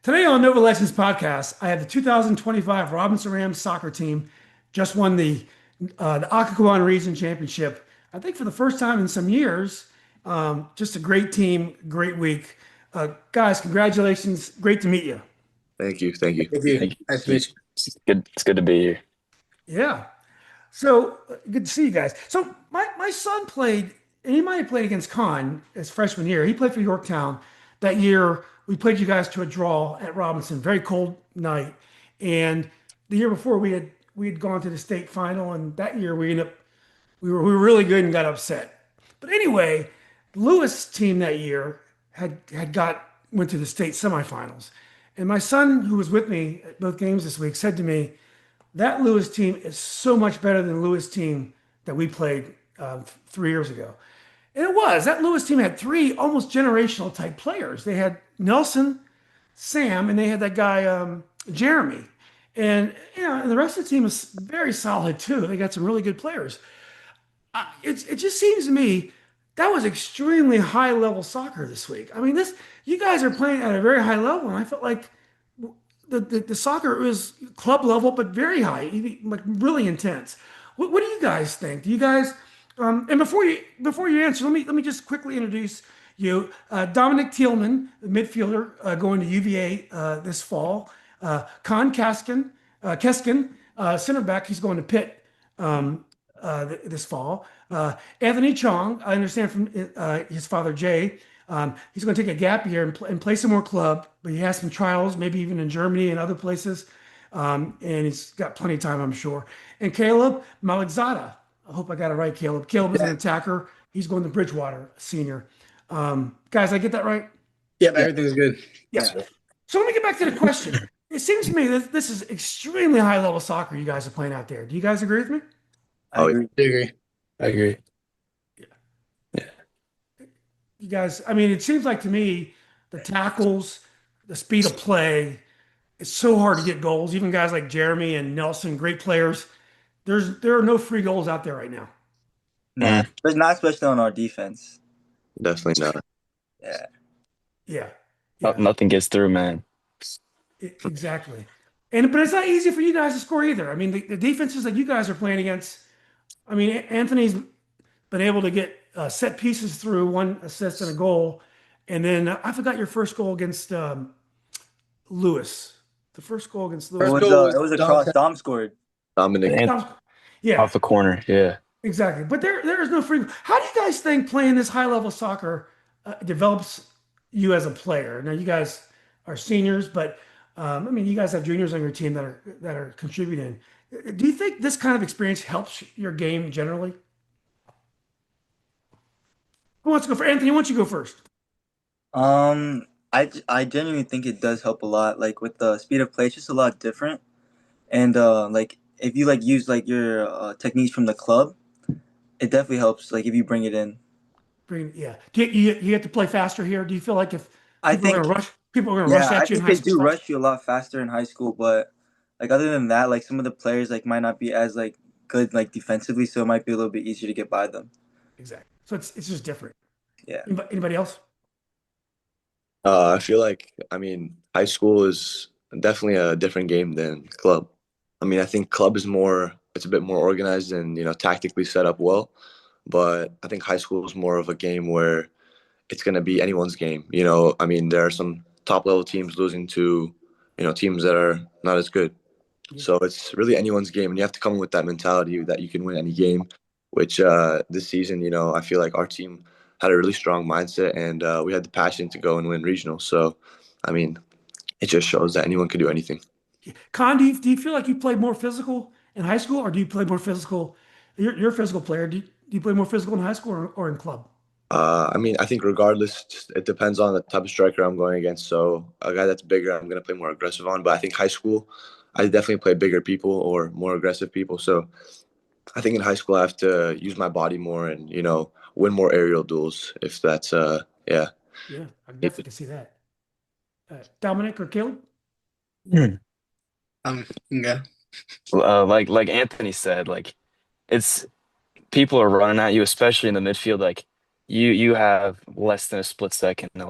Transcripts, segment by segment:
Today on Nova Legends podcast, I have the 2025 Robinson Rams soccer team just won the Occoquan Region Championship. I think for the first time in some years. Just a great team, great week. Guys, congratulations! Great to meet you. Thank you. Thank you. Thank you. Thank Nice to you. meet you. It's good to be here. Yeah. So good to see you guys. So my son played, and he might have played against Kaan his freshman year. He played for Yorktown that year. We played you guys to a draw at Robinson, very cold night. And the year before we had gone to the state final, and that year we were really good and got upset. But anyway, Lewis team that year had got went to the state semifinals. And my son, who was with me at both games this week, said to me, that Lewis team is so much better than the Lewis team that we played 3 years ago. And it was. That Lewis team had three almost generational type players. They had Nelson, Sam, and they had that guy, Jeremy. And the rest of the team is very solid too. They got some really good players. It just seems to me that was extremely high level soccer this week. I mean, this you guys are playing at a very high level, and I felt like the soccer was club level, but very high, like really intense. What do you guys think? Do you guys? And before you answer, let me just quickly introduce you. Dominic Thielman, the midfielder, going to UVA this fall. Kaan Keskin, center back, he's going to Pitt this fall. Anthony Chong, I understand from his father Jay, he's going to take a gap year and play some more club, but he has some trials, maybe even in Germany and other places. And he's got plenty of time, I'm sure. And Caleb Malekzadeh, I hope I got it right, Caleb. Caleb is an Yeah. attacker. He's going to Bridgewater, senior. Guys, I get that right? Yep, Yeah. everything's good. Yeah. So let me get back to the question. It seems to me that this is extremely high level soccer you guys are playing out there. Do you guys agree with me? Oh, yeah. I agree. I agree. Yeah. You guys, I mean, it seems like to me the tackles, the speed of play, it's so hard to get goals. Even guys like Jeremy and Nelson, great players. There are no free goals out there right now. Nah, Mm. but not especially on our defense. Definitely not. Yeah. Yeah, No- yeah, Nothing gets through, man. exactly. And but it's not easy for you guys to score either. I mean, the defenses that you guys are playing against. I mean, Anthony's been able to get set pieces through one assist and a goal, and then I forgot your first goal against Lewis. The first goal against It Lewis. First was goal a was it was a Dom. cross. Dom scored. Dominic. And Yeah, off the corner, yeah. exactly. But there is no free. How do you guys think playing this high level soccer develops you as a player? Now you guys are seniors, but I mean you guys have juniors on your team that are contributing. Do you think this kind of experience helps your game generally? Who wants to go for Anthony? Why don't you go first? I genuinely think it does help a lot. Like with the speed of play, it's just a lot different. And like if you like use like your techniques from the club, it definitely helps. Like if you bring it in. Yeah. Do you have to play faster here? Do you feel like if I think people are going to rush yeah, I at you in think high they school do soccer? rush you a lot faster in high school, but like other than that, like some of the players like might not be as like good like defensively, so it might be a little bit easier to get by them. Exactly. So it's just different. Yeah. Anybody else? I feel like, I mean, high school is definitely a different game than club. I mean, I think club is more, it's a bit more organized and, tactically set up well. But I think high school is more of a game where it's going to be anyone's game. I mean, there are some top level teams losing to, teams that are not as good. Yeah. So it's really anyone's game, and you have to come with that mentality that you can win any game. Which this season, I feel like our team had a really strong mindset, and we had the passion to go and win regional. So, I mean, it just shows that anyone can do anything. Con, do you feel like you played more physical in high school, or do you play more physical? You're a physical player. Do you play more physical in high school or in club? I mean, I think regardless, it depends on the type of striker I'm going against. So a guy that's bigger, I'm going to play more aggressive on. But I think high school, I definitely play bigger people or more aggressive people. So I think in high school I have to use my body more and win more aerial duels. If that's yeah. Yeah, I definitely can see that. Dominic or Caleb? Hmm. Yeah. Like Anthony said, like it's people are running at you, especially in the midfield. Like you have less than a split second to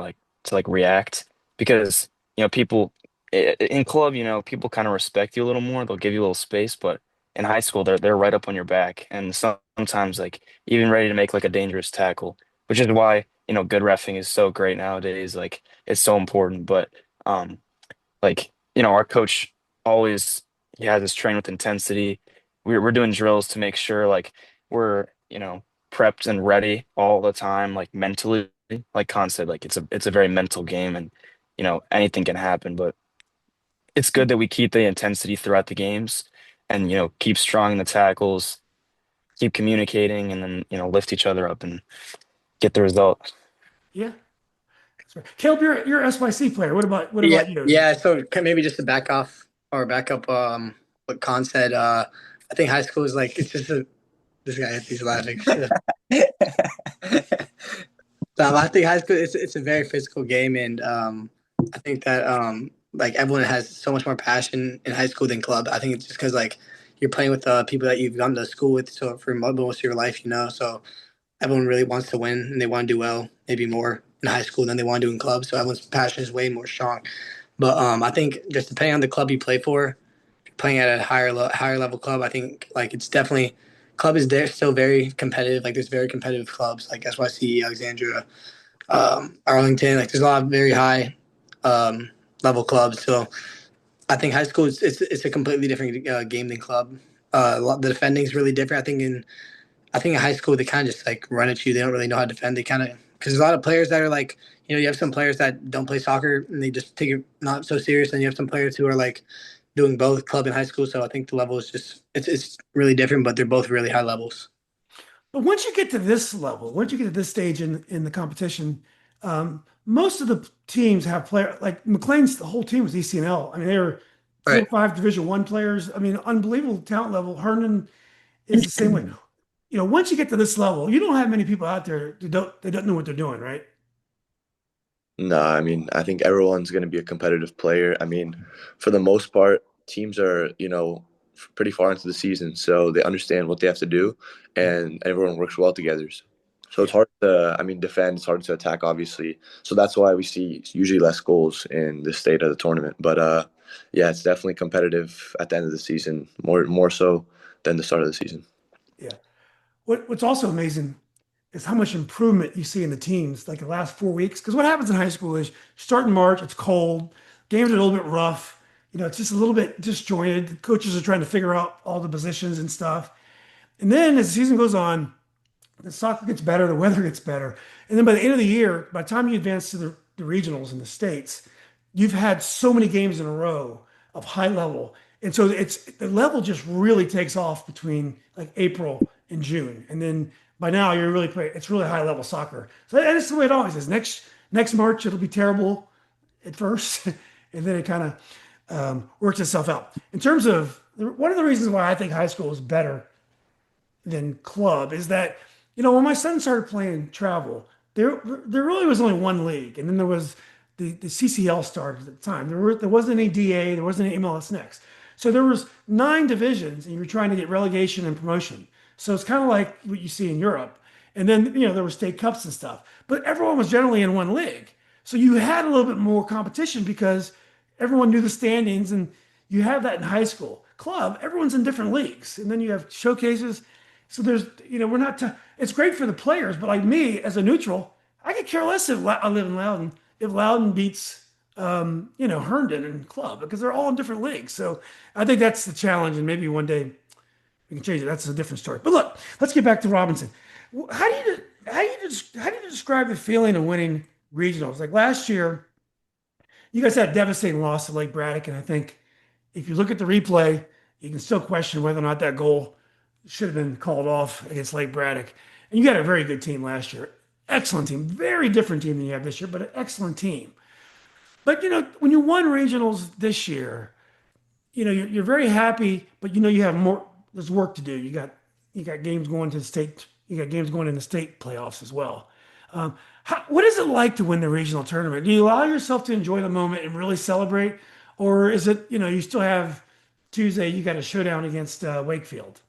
like react because people in club, people kind of respect you a little more. They'll give you a little space, but in high school, they're right up on your back, and sometimes like even ready to make like a dangerous tackle, which is why good reffing is so great nowadays. Like it's so important. But like our coach always he has us train with intensity. We're doing drills to make sure like we're prepped and ready all the time, like mentally. Like Khan said, like it's a very mental game, and anything can happen, but it's good that we keep the intensity throughout the games and keep strong in the tackles, keep communicating, and then lift each other up and get the result. Yeah, that's right. Caleb, you're an SYC player. What Yeah, about you? yeah. So maybe just to back up what Khan said. I think high school is like it's just a this guy he's laughing. I think high school it's a very physical game, and I think that like everyone has so much more passion in high school than club. I think it's just because like you're playing with people that you've gone to school with so for most of your life, so everyone really wants to win and they want to do well, maybe more in high school than they want to do in clubs. So everyone's passion is way more strong. But I think just depending on the club you play for, playing at a higher level club, I think like it's definitely club is there still very competitive. Like there's very competitive clubs like SYC, Alexandria, Arlington. Like there's a lot of very high um, level clubs. So I think high school is it's a completely different game than club. The defending is really different. I think in high school they kind of just like run at you. They don't really know how to defend. They kind of because there's a lot of players that are like you have some players that don't play soccer and they just take it not so serious, and you have some players who are like doing both club and high school. So I think the level is just it's really different, but they're both really high levels. But once you get to this level, once you get to this stage in the competition, most of the teams have player like McLean's. The whole team was ECNL. I mean, they were four or Right. five Division One players. I mean, unbelievable talent level. Hernan is the same way. Once you get to this level, you don't have many people out there that don't know what they're doing, right? No, I mean, I think everyone's going to be a competitive player. I mean, for the most part, teams are, pretty far into the season, so they understand what they have to do, and everyone works well together. So it's Yeah. hard to, I mean, defend, it's hard to attack, obviously. So that's why we see usually less goals in this state of the tournament. But yeah, it's definitely competitive at the end of the season, more so than the start of the season. Yeah. What's also amazing is how much improvement you see in the teams like the last 4 weeks. Because what happens in high school is start in March, it's cold, games are a little bit rough. It's just a little bit disjointed. The coaches are trying to figure out all the positions and stuff. And then as the season goes on, the soccer gets better, the weather gets better. And then by the end of the year, by the time you advance to the regionals in the States, you've had so many games in a row of high level. And so the level just really takes off between like April and June. And then by now you're really playing, it's really high level soccer. So that's the way it always is. Next March, it'll be terrible at first, and then it kind of works itself out. In terms of one of the reasons why I think high school is better than club is that when my son started playing travel, there really was only one league, and then there was the CCL started at the time. There wasn't any DA, there wasn't any MLS Next, so there was 9 divisions, and you were trying to get relegation and promotion. So it's kind of like what you see in Europe, and then there were state cups and stuff, but everyone was generally in one league, so you had a little bit more competition because everyone knew the standings, and you have that in high school. Club, everyone's in different leagues, and then you have showcases. So we're not. It's great for the players, but like me as a neutral, I could care less if I live in Loudon. If Loudon beats, Herndon and Club because they're all in different leagues. So I think that's the challenge, and maybe one day we can change it. That's a different story. But look, let's get back to Robinson. How do you describe the feeling of winning regionals? Like last year, you guys had a devastating loss to Lake Braddock, and I think if you look at the replay, you can still question whether or not that goal should have been called off against Lake Braddock. And you had a very good team last year. Excellent team. Very different team than you have this year, but an excellent team. But when you won regionals this year, you're very happy, but you have more. There's work to do. You got games going to the state. You got games going in the state playoffs as well. What is it like to win the regional tournament? Do you allow yourself to enjoy the moment and really celebrate, or is it you still have Tuesday? You got a showdown against Wakefield.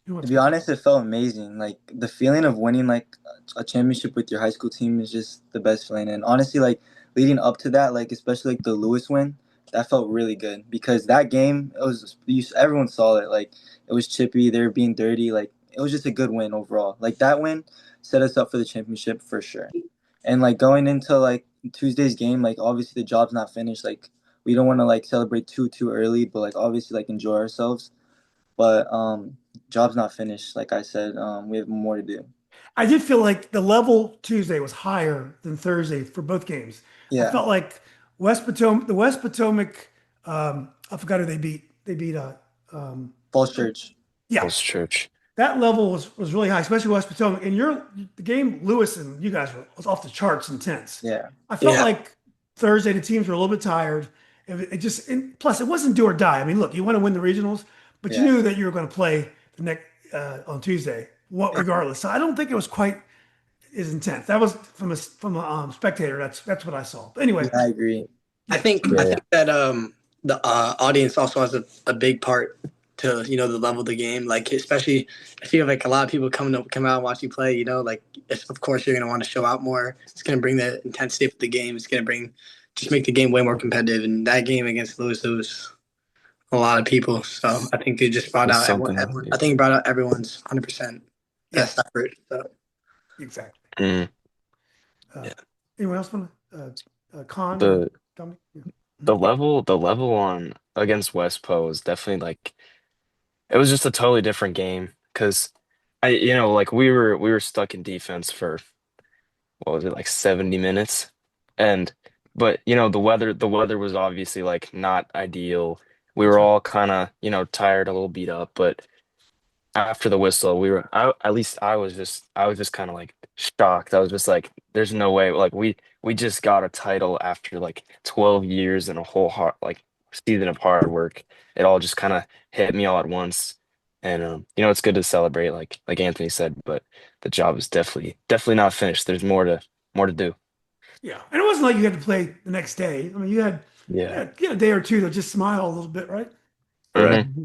Who To wants be to go? honest, it felt amazing. Like the feeling of winning like a championship with your high school team is just the best feeling. And honestly, like leading up to that, like especially like the Lewis win, that felt really good because that game it was everyone saw it. Like it was chippy, they were being dirty. Like it was just a good win overall. Like that win set us up for the championship for sure. And like going into like Tuesday's game, like obviously the job's not finished. Like we don't want to like celebrate too early, but like obviously like enjoy ourselves. But job's not finished. Like I said, we have more to do. I did feel like the level Tuesday was higher than Thursday for both games. I Yeah, felt like the West Potomac, I forgot who they beat. They beat Falls Church. yeah, Falls Church. that level was really high, especially West Potomac. And the game Lewis and you guys was off the charts intense. Yeah, I felt Yeah. like Thursday the teams were a little bit tired. It just and plus it wasn't do or die. I mean, look, you want to win the regionals, but you yeah. knew that you were going to play the next on Tuesday, what regardless. So I don't think it was quite as intense. That was from a spectator. That's what I saw. But anyway, Yeah, I agree. I think Yeah. that the audience also has a big part to the level of the game. Like especially I feel like a lot of people come out and watch you play. Like of course you're gonna want to show out more. It's gonna bring the intensity of the game. It's gonna just make the game way more competitive. And that game against Lewis, it was a lot of people. So I think it just brought It's out everyone. something. I think it brought out everyone's 100% yeah, best effort. So exactly. Mm. Uh, anyone else want to Con or The Dominic? Yeah. the level on against West Po is definitely like it was just a totally different game because like we were stuck in defense for what was it like 70 minutes and but the weather was obviously like not ideal. We That's were right. all kind of tired, a little beat up, but after the whistle, at least I was just kind of like shocked. I was just like, there's no way. Like we just got a title after like 12 years and a whole season of hard work. It all just kind of hit me all at once. And it's good to celebrate, like Anthony said, but the job is definitely not finished. There's more to do. Yeah, and it wasn't like you had to play the next day. I mean, Yeah. you had a day or two to just smile a little bit, right? Right. Hmm.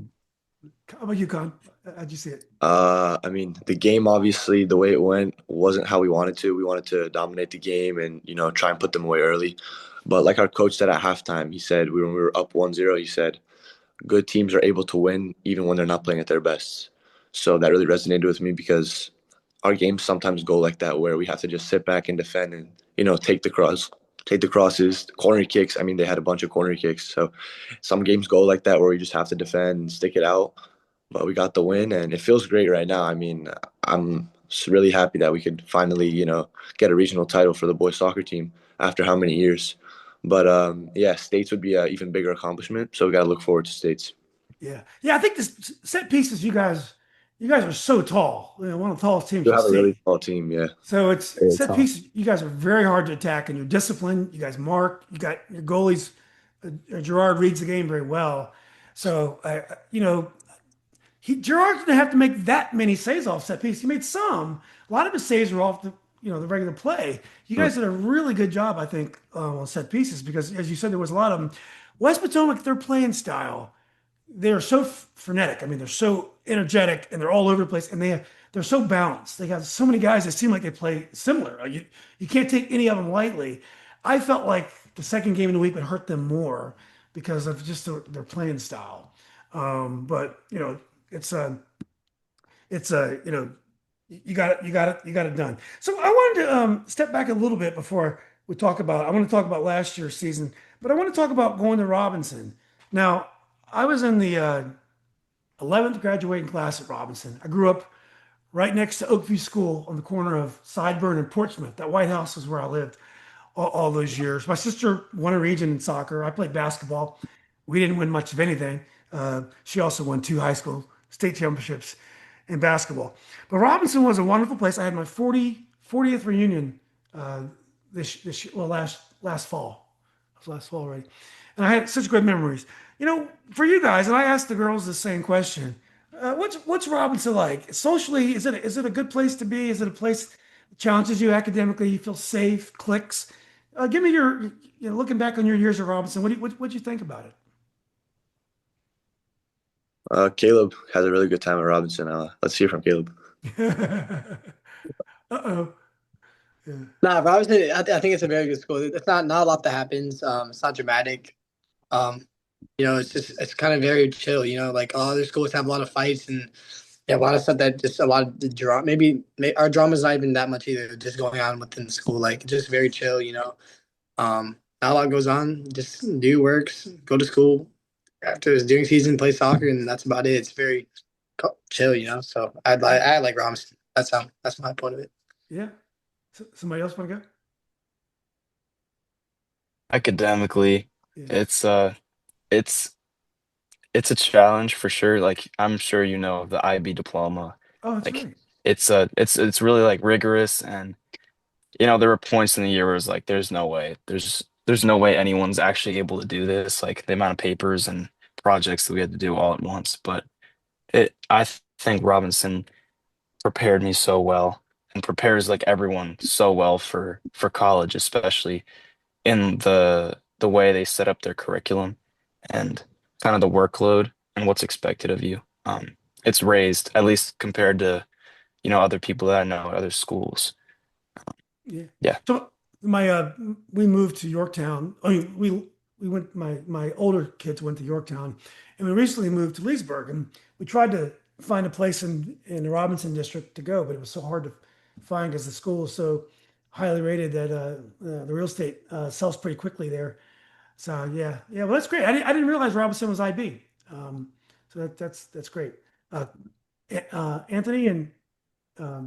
How about you, Con? How'd you see it? I mean, the game obviously the way it went wasn't how we wanted to. We wanted to dominate the game and try and put them away early. But like our coach said at halftime, he said when we were up 1-0, he said good teams are able to win even when they're not playing at their best. So that really resonated with me because our games sometimes go like that where we have to just sit back and defend and take the crosses, corner kicks. I mean, they had a bunch of corner kicks. So some games go like that where we just have to defend and stick it out. But we got the win, and it feels great right now. I mean, I'm just really happy that we could finally, get a regional title for the boys soccer team after how many years. But yeah, states would be an even bigger accomplishment. So we got to look forward to states. Yeah, yeah. I think this set pieces. You guys are so tall. One of the tallest teams We you'll have a really see. tall team, yeah. So it's Very set tall. pieces. You guys are very hard to attack, and you're disciplined. You guys mark. You got your goalies. Gerard reads the game very well. So Gerard didn't have to make that many saves off set piece. He made some. A lot of his saves were off the regular play. You Hmm. guys did a really good job, I think, on set pieces because, as you said, there was a lot of them. West Potomac, their playing style, they're so frenetic. I mean, they're so energetic and they're all over the place, and they're so balanced. They got so many guys that seem like they play similar. You can't take any of them lightly. I felt like the second game of the week would hurt them more because of just their playing style. But it's a you got it done. So I wanted to step back a little bit before we talk about. I want to talk about last year's season, but I want to talk about going to Robinson. Now, I was in the 11th graduating class at Robinson. I grew up right next to Oakview School on the corner of Sideburn and Portsmouth. That White House is where I lived all those years. My sister won a region in soccer. I played basketball. We didn't win much of anything. She also won 2 high school state championships in basketball. But Robinson was a wonderful place. I had my 40th reunion last fall. It was last fall, right? And I had such good memories. For you guys, and I asked the girls the same question. What's Robinson like? Socially, is it a good place to be? Is it a place that challenges you academically? You feel safe, clicks? Give me looking back on your years at Robinson, what do you think about Caleb has a really good time at Robinson. Let's hear from Caleb. it? Uh-oh. Yeah. Nah, Robinson, I think it's a very good school. It's not a lot that happens. It's not dramatic. It's kind of very chill. Like all other schools have a lot of fights and yeah, a lot of stuff that just a lot of the drama. Maybe our drama's not even that much either. Just going on within the school, like just very chill. Not a lot goes on. Just do works, go to school. After during season, play soccer, and that's about it. It's very chill. So I like Robinson. That's my point of it. Yeah. Somebody else want to go? Academically, Yeah. it's it's it's a challenge for sure. Like I'm sure you know the IB diploma. Oh, that's Like right. it's really like rigorous, and there were points in the year where it's like there's no way. There's no way anyone's actually able to do this. Like the amount of papers and projects that we had to do all at once. But I think Robinson prepared me so well and prepares like everyone so well for college, especially in the way they set up their curriculum and kind of the workload and what's expected of you. It's raised, at least compared to, other people that I know at other schools. Yeah. Yeah. So my we moved to Yorktown. I mean, we went. My older kids went to Yorktown, and we recently moved to Leesburg. And we tried to find a place in the Robinson district to go, but it was so hard to find because the school is so highly rated that the real estate sells pretty quickly there. So yeah, yeah. Well, that's great. I didn't realize Robinson was IB. So that's great. Uh, Anthony and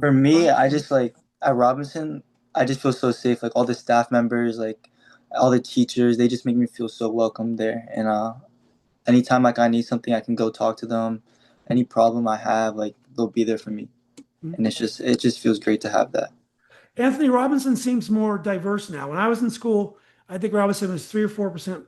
For me, Ron? I just like at Robinson, I just feel so safe. Like all the staff members, like all the teachers, they just make me feel so welcome there. And anytime like I need something, I can go talk to them. Any problem I have, like they'll be there for me. And it just feels great to have that. Anthony Robinson seems more diverse now. When I was in school, I think Robinson was 3 or 4%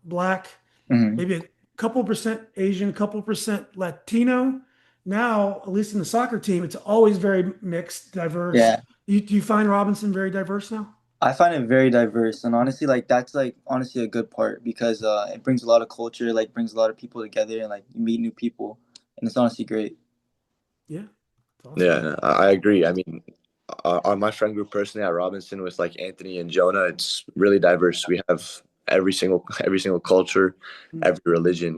black, Hmm. maybe a couple percent Asian, a couple percent Latino. Now, at least in the soccer team, it's always very mixed, diverse. Yeah, Do you find Robinson very diverse now? I find it very diverse, and honestly, like that's like honestly a good part because it brings a lot of culture, like brings a lot of people together, and like you meet new people, and it's honestly great. Yeah, it's awesome. Yeah, I agree. I mean, on my friend group personally at Robinson with like Anthony and Jonah, it's really diverse. We have every single culture, Mm. every religion.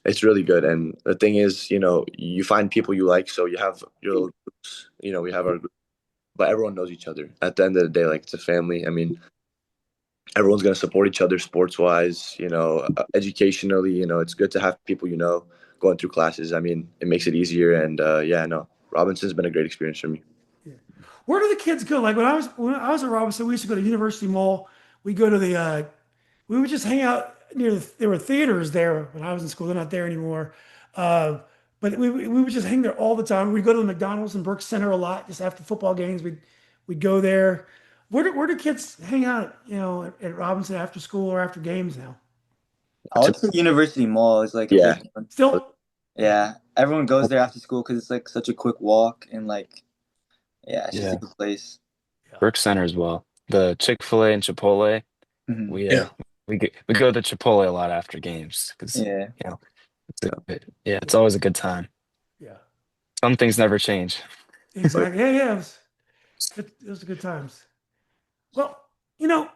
It's really good. And the thing is, you find people you like, so you have your little groups. We have our group, but everyone knows each other. At the end of the day, like it's a family. I mean, everyone's gonna support each other sports wise. Educationally. It's good to have people going through classes. I mean, it makes it easier. And yeah, no, Robinson's been a great experience for me. Yeah. Where do the kids go? Like when I was at Robinson, we used to go to University Mall. We go to the we would just hang out near there were theaters there when I was in school. They're not there anymore. Uh, but we would just hang there all the time. We'd go to the McDonald's in Burke Center a lot. Just after football games, we'd go there. Where do kids hang out? At Robinson after school or after games now? I would say University Mall is like a Yeah. big one. Still, Yeah, everyone goes there after school because it's like such a quick walk and like yeah, it's just a Yeah. good place. yeah, Burke Center as well. The Chick-fil-A and Chipotle. Hmm. We Yeah. uh we go to Chipotle a lot after games because Yeah. it's always a good time. yeah, Some things never change. exactly. Yeah, yeah. It was good times. Well, you know,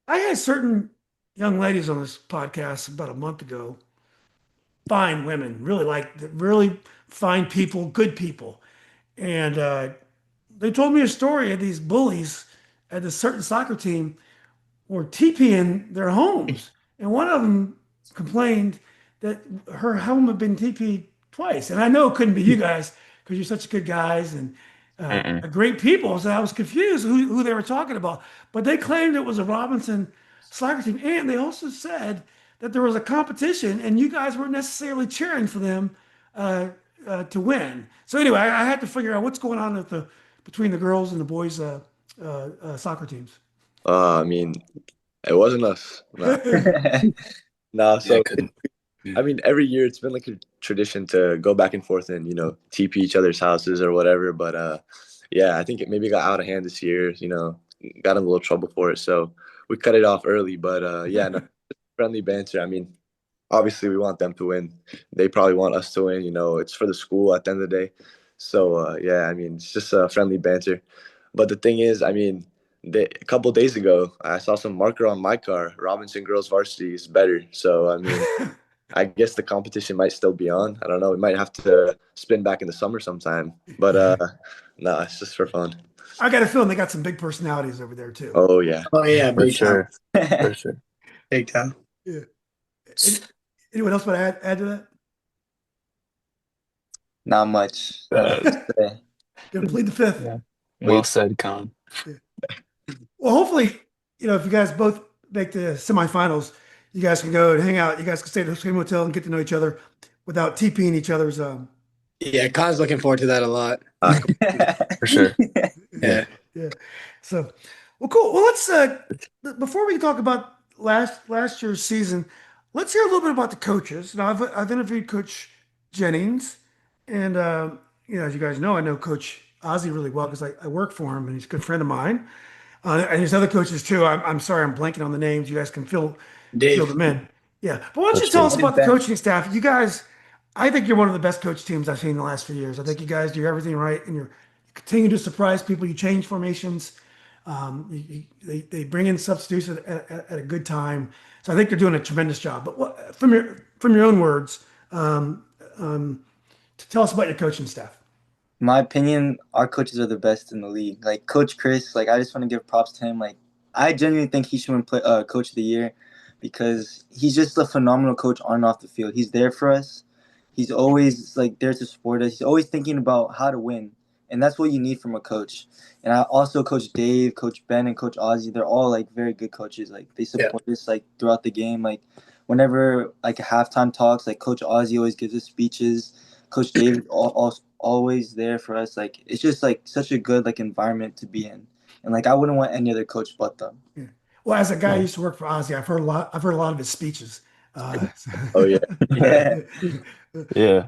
I had certain young ladies on this podcast about a month ago, fine women, really fine people, good people. And they told me a story of these bullies at a certain soccer team were TPing their homes. And one of them complained that her home had been TP'd twice. And I know it couldn't be you guys because you're such good guys and Mm-mm. great people. So I was confused who they were talking about. But they claimed it was a Robinson soccer team. And they also said that there was a competition and you guys weren't necessarily cheering for them to win. So anyway, I had to figure out what's going on between the girls and the boys soccer teams. I mean, it wasn't us. Nah. Nah. Yeah, I So couldn't. Yeah. I mean, every year it's been like a tradition to go back and forth and TP each other's houses or whatever. But yeah, I think it maybe got out of hand this year. Got in a little trouble for it, so we cut it off early. But yeah, no, friendly banter. I mean, obviously we want them to win. They probably want us to win. It's for the school at the end of the day. So yeah, I mean, it's just friendly banter. But the thing is, I mean, a couple days ago, I saw some marker on my car. Robinson girls varsity is better. So I mean, I guess the competition might still be on. I don't know. We might have to spin back in the summer sometime. But no, it's just for fun. I got a feeling they got some big personalities over there too. Oh yeah. Oh yeah, For big time, sure. For sure. big time. Yeah. Anyone else want to add to that? Not much. Say. Gonna plead the fifth. Yeah. Well said, Kaan. Well, hopefully, if you guys both make the semifinals, you guys can go and hang out. You guys can stay at the same hotel and get to know each other without TPing each other's. Yeah, Khan's looking forward to that a lot. For sure. Yeah. Yeah. So, well, cool. Well, let's before we talk about last year's season, let's hear a little bit about the coaches. Now, I've interviewed Coach Jennings, and as you guys know, I know Coach Ozzie really well because I work for him, and he's a good friend of mine. And there's other coaches too. I'm sorry, I'm blanking on the names. You guys can fill Dave. them in. Yeah. But why don't you Coach tell us Dave. about the coaching staff? You guys, I think you're one of the best coach teams I've seen in the last few years. I think you guys do everything right, and you continue to surprise people. You change formations. They bring in substitutes at a good time. So I think they're doing a tremendous job. But from your own words, tell us about your coaching staff. My opinion, our coaches are the best in the league. Like Coach Chris, like I just want to give props to him. Like I genuinely think he should win Coach of the Year because he's just a phenomenal coach on and off the field. He's there for us. He's always like there to support us. He's always thinking about how to win, and that's what you need from a coach. And I also Coach Dave, Coach Ben, and Coach Ozzie. They're all like very good coaches. Like they support us like throughout the game. Like whenever like halftime talks, like Coach Ozzie always gives us speeches. Coach Dave is always there for us. Like it's just like such a good like environment to be in, and like I wouldn't want any other coach but them. Yeah. Well, as a guy who used to work for Ozzy, I've heard a lot. I've heard a lot of his speeches. Oh yeah. Yeah. Yeah.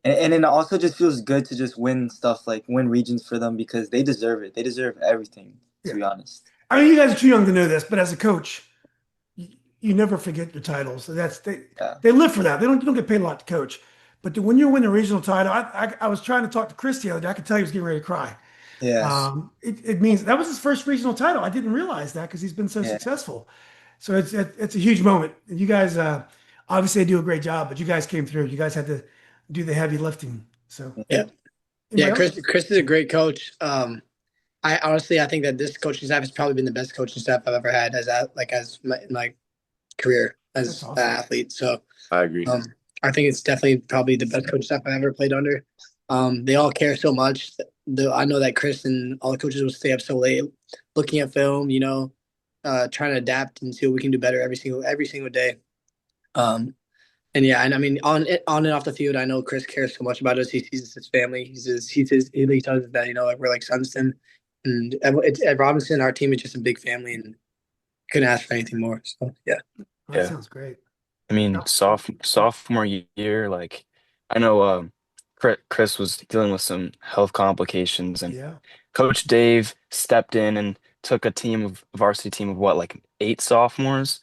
And it also just feels good to just win stuff like win regions for them because they deserve it. They deserve everything, to be honest. I mean, you guys are too young to know this, but as a coach, you never forget your titles. So they live for that. You don't get paid a lot to coach, but when you win a regional title, I was trying to talk to Chris the other day. I could tell he was getting ready to cry. Yes. It means that was his first regional title. I didn't realize that because he's been so successful. So it's a huge moment. And you guys obviously do a great job, but you guys came through. You guys had to do the heavy lifting. So Yeah. Chris is a great coach. I think that this coaching staff has probably been the best coaching staff I've ever had in my career as awesome. an athlete. So I agree. I think it's definitely probably the best coaching staff I've ever played under. They all care so much. I know that Chris and all the coaches will stay up so late looking at film, trying to adapt and see what we can do better every single day. And I mean, on and off the field, I know Chris cares so much about us. He sees his family. He tells us that like we're like sons to him. And at Robinson, our team is just a big family, and couldn't ask for anything more. So yeah. That sounds great. I mean, sophomore year, like I know Chris was dealing with some health complications, and Coach Dave stepped in and took a varsity team of what, like 8 sophomores.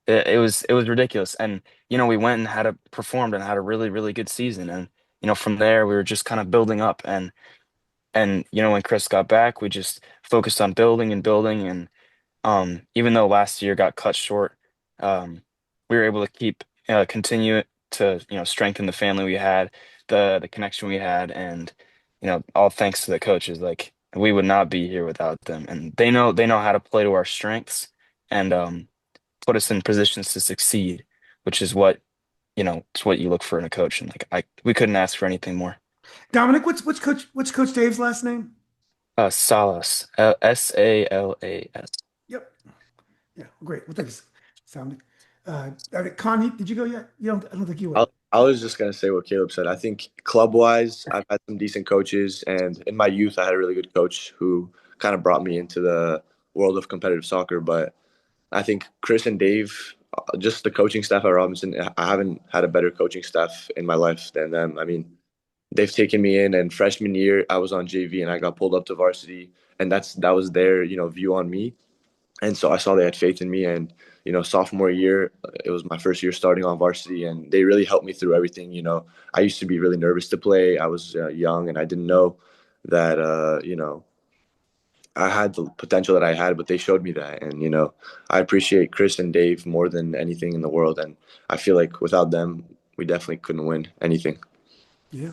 It was ridiculous, and we went and performed and had a really, really good season, and from there we were just kind of building up, and when Chris got back, we just focused on building and building, and even though last year got cut short, we were able to continue to strengthen the family we had, the connection we had, and all thanks to the coaches. Like we would not be here without them, and they know how to play to our strengths and put us in positions to succeed, which is what it's what you look for in a coach, and we couldn't ask for anything more. Dominic, what's Coach Dave's last name? Salas, Salas. Yep. Yeah, great. Well, thanks, sounding. Connie, did you go yet? I don't think you went. I was just gonna say what Caleb said. I think club-wise, I've had some decent coaches, and in my youth, I had a really good coach who kind of brought me into the world of competitive soccer. But I think Chris and Dave, just the coaching staff at Robinson, I haven't had a better coaching staff in my life than them. I mean, they've taken me in, and freshman year, I was on JV, and I got pulled up to varsity, and that was their view on me. And so I saw they had faith in me, and sophomore year, it was my first year starting on varsity, and they really helped me through everything. I used to be really nervous to play. I was young, and I didn't know that I had the potential that I had, but they showed me that. And, I appreciate Chris and Dave more than anything in the world. And I feel like without them, we definitely couldn't win anything. Yeah.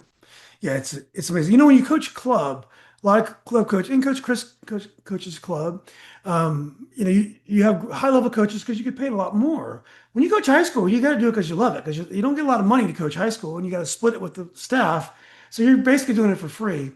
Yeah, it's amazing. You know, when you coach club, a lot of club coach and Chris coaches club. You have high level coaches because you get paid a lot more. When you coach high school, you got to do it because you love it because you don't get a lot of money to coach high school, and you got to split it with the staff. So you're basically doing it for free.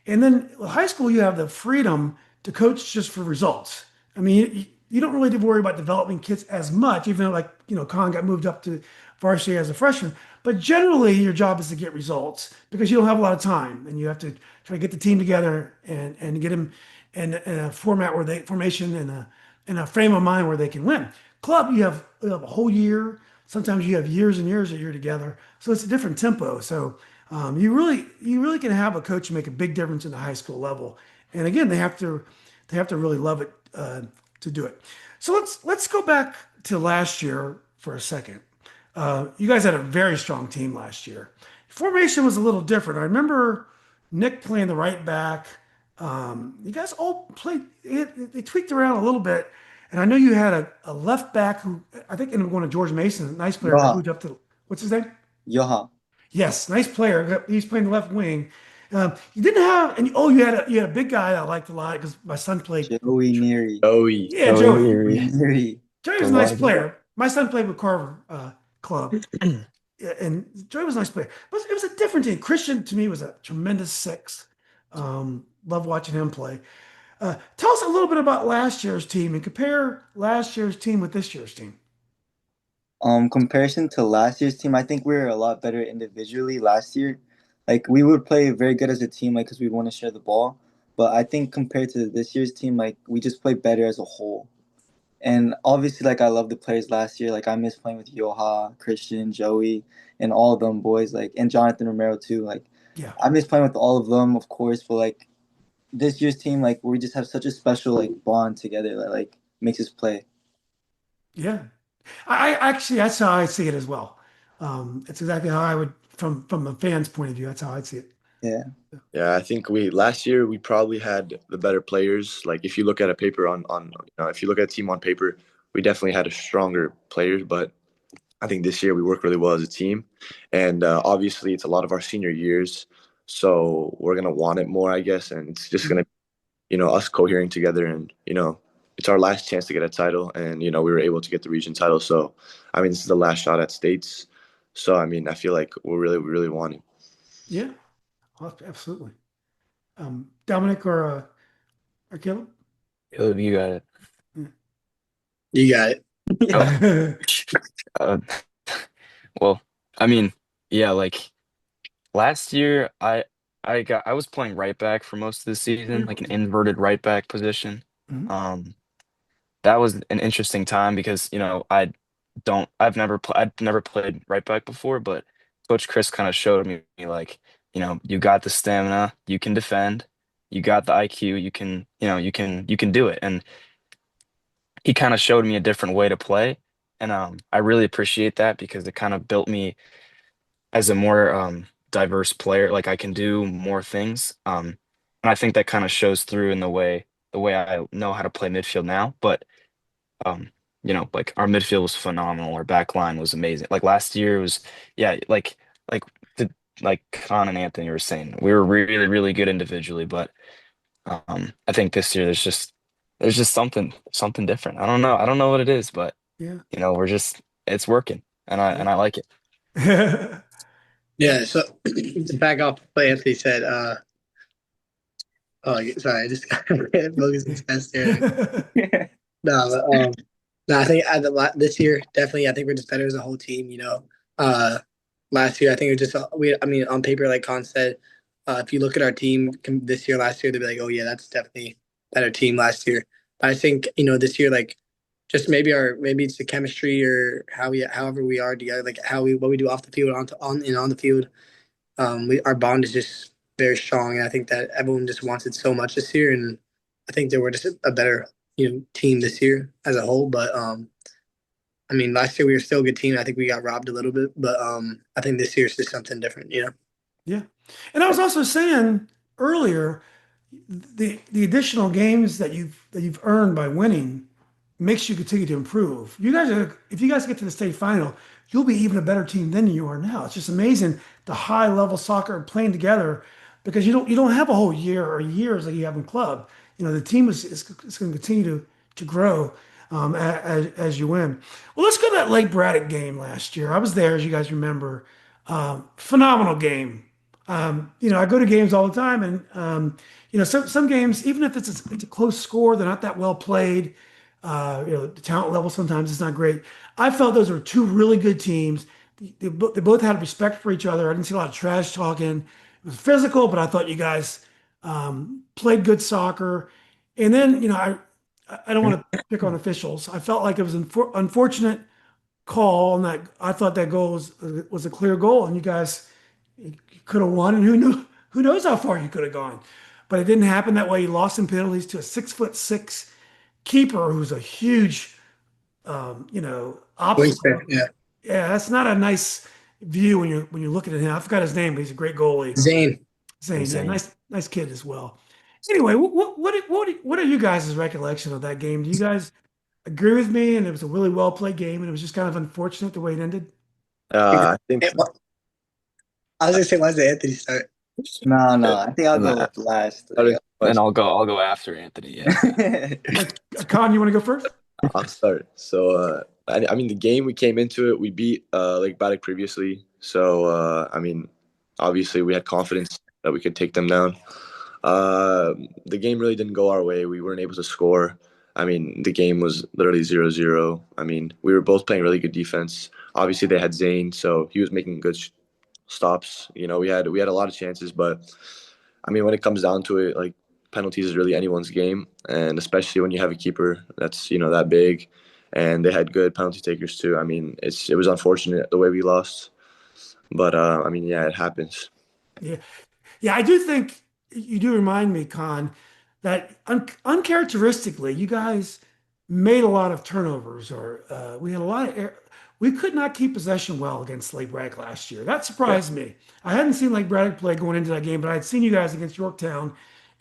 And then with high school, you have the freedom to coach just for results. I mean, you don't really have to worry about developing kids as much, even though Kaan got moved up to varsity as a freshman. But generally, your job is to get results because you don't have a lot of time, and you have to try to get the team together and get them in a format where formation and a frame of mind where they can win. Club, you have a whole year. Sometimes you have years and years that you're together, so it's a different tempo. So you really can have a coach make a big difference in the high school level. And again, they have to really love it to do it. So let's go back to last year for a second. You guys had a very strong team last year. Formation was a little different. I remember Nick playing the right back. You guys all played, they tweaked around a little bit. And I know you had a left back who I think ended up going to George Mason, a nice player, got Yoha. moved up to, what's his name? Yoha. Yes, nice player. He's playing the left wing. You didn't have, and you had a big guy that I liked a lot because my son played. Joey Neary. Joey. Yeah, Joey Joey. Leary, Neary. Joey the was a nice legend. player. My son played with Carver Club. Yeah, and Joey was a nice player. But it was a different team. Christian to me was a tremendous six. Love watching him play. Tell us a little bit about last year's team and compare last year's team with this year's team. Comparison to last year's team, I think we were a lot better individually last year. Like we would play very good as a team, like because we want to share the ball. But I think compared to this year's team, like we just play better as a whole. And obviously, like I love the players last year. Like I miss playing with Yoha, Christian, Joey, and all of them boys. Like and Jonathan Romero too. Like Yeah, I miss playing with all of them, of course. But like this year's team, like we just have such a special like bond together that like makes us play. yeah. I actually that's how I see it as well. It's exactly how I would from a fan's point of view. That's how I'd see it. Yeah. Yeah, I think last year we probably had the better players. Like if you look at a paper if you look at a team on paper, we definitely had a stronger players. But I think this year we work really well as a team, and obviously it's a lot of our senior years, so we're gonna want it more, I guess, and it's just gonna, us cohering together, and it's our last chance to get a title, and we were able to get the region title. So, I mean, this is the last shot at states. So, I mean, I feel like we really want it. Yeah, absolutely. Dominic or Caleb? Caleb, you got it. You got it. Oh, uh, well, I mean, yeah, like last year, I was playing right back for most of the season, like an inverted right back position. Mhm. That was an interesting time because I've never played right back before, but Coach Chris kind of showed me like, you got the stamina, you can defend, you got the IQ, you can do it. And he kind of showed me a different way to play. And I really appreciate that because it kind of built me as a more diverse player. Like I can do more things. And I think that kind of shows through in the way I know how to play midfield now. But um, like our midfield was phenomenal. Our back line was amazing. Like last year was, yeah, like the like Kaan and Anthony were saying, we were really, really good individually, but I think this year there's just something different. I don't know. I don't know what it is, but Yeah. it's working and I Yeah. and I like it. Yeah. So to back off what Anthony said, oh, sorry, I just got focus his chest there. No, no, I think this year definitely. I think we're just better as a whole team. Last year I think it was just I mean, on paper, like Con said, if you look at our team this year, last year, they'd be like, oh yeah, that's definitely better team last year. But I think this year, like just maybe it's the chemistry or however we are together, like what we do off the field, on the field. Our bond is just very strong, and I think that everyone just wants it so much this year, and I think that we're just a better team this year as a whole. But I mean, last year we were still a good team. I think we got robbed a little bit, but I think this year is just something different. Yeah. And I was also saying earlier, the additional games that you've earned by winning makes you continue to improve. You guys are if you guys get to the state final, you'll be even a better team than you are now. It's just amazing the high level soccer and playing together because you don't have a whole year or years like you have in club. The team is going to continue to grow as you win. Well, let's go to that Lake Braddock game last year. I was there, as you guys remember. Phenomenal game. I go to games all the time, and some games, even if it's a close score, they're not that well played. The talent level sometimes is not great. I felt those were two really good teams. They both had respect for each other. I didn't see a lot of trash talking. It was physical, but I thought you guys played good soccer. And then, I don't want to pick on officials. I felt like it was an unfortunate call, and that I thought that goal was a clear goal, and you guys could have won, and who knows how far you could have gone. But it didn't happen that way. You lost in penalties to a 6'6" keeper who's a huge, obstacle. Wingspan, yeah. Yeah, that's not a nice view when you're looking at him. I forgot his name, but he's a great goalie. Zane. Zane, yeah, Insane. nice kid as well. Anyway, what are you guys' recollection of that game? Do you guys agree with me? And it was a really well played game, and it was just kind of unfortunate the way it ended. I think I was gonna say, why did Anthony start? No, I think I'll go last. Then I'll go after Anthony. Yeah. Kaan, you want to go first? I'll start. So, I mean, the game we came into it, we beat Lake Braddock previously. So, I mean, obviously we had confidence that we could take them down. The game really didn't go our way. We weren't able to score. I mean, the game was literally 0-0. I mean, we were both playing really good defense. Obviously, they had Zane, so he was making good stops. We had a lot of chances, but I mean, when it comes down to it, like penalties is really anyone's game, and especially when you have a keeper that's that big, and they had good penalty takers too. I mean, it was unfortunate the way we lost, but I mean, yeah, it happens. Yeah. Yeah, I do think you do remind me, Con, that uncharacteristically, you guys made a lot of turnovers, or we had a lot of we could not keep possession well against Lake Braddock last year. That surprised me. I hadn't seen Lake Braddock play going into that game, but I had seen you guys against Yorktown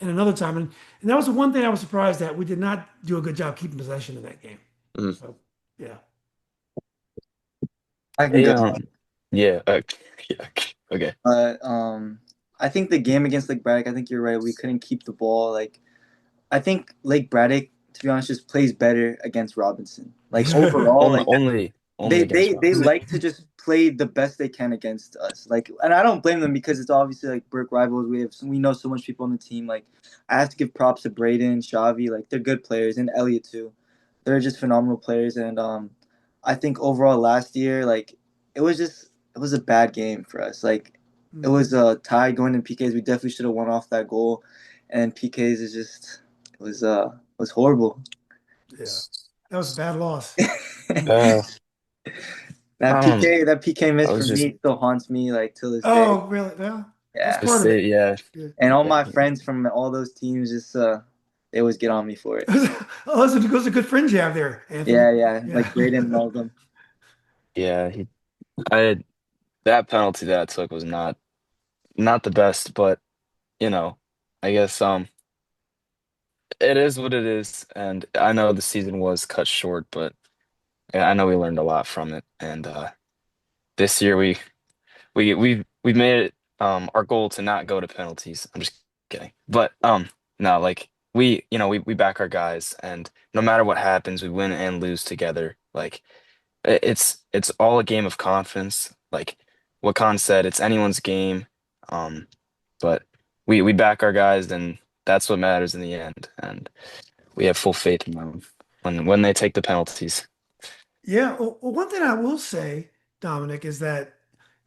and another time, and that was the one thing I was surprised at. We did not do a good job keeping possession in that game. Mhm. So, yeah. I can Hey, go. yeah. Yeah. Okay. But I think the game against Lake Braddock, I think you're right. We couldn't keep the ball. Like, I think Lake Braddock, to be honest, just plays better against Robinson. Like overall, Only, like only against they Robinson. like to just play the best they can against us. Like, and I don't blame them because it's obviously like Burke rivals. We know so much people on the team. Like, I have to give props to Braden, Shavi. Like, they're good players, and Elliot too. They're just phenomenal players. And I think overall last year, like, it was a bad game for us. Like, it was a tie going in PKs. We definitely should have won off that goal, and PKs is just it was horrible. Yeah. That was a bad loss. Uh, That Um, PK miss I for was just me still haunts me like till this day. Oh, really? Yeah. That's Yeah, part of it. yeah. Yeah. and all my friends from all those teams just they always get on me for it. Oh, those are good friends you have there, Anthony. Yeah, Yeah. like Braden and all of them. Yeah, that penalty that I took was not the best, but I guess it is what it is, and I know the season was cut short, but yeah, I know we learned a lot from it, and this year we've made it our goal to not go to penalties. I'm just kidding, but no, like we back our guys, and no matter what happens, we win and lose together. Like it's all a game of confidence. Like what Khan said, it's anyone's game. Um, but we back our guys, and that's what matters in the end. And we have full faith in them when they take the penalties. Yeah. Well, one thing I will say, Dominic, is that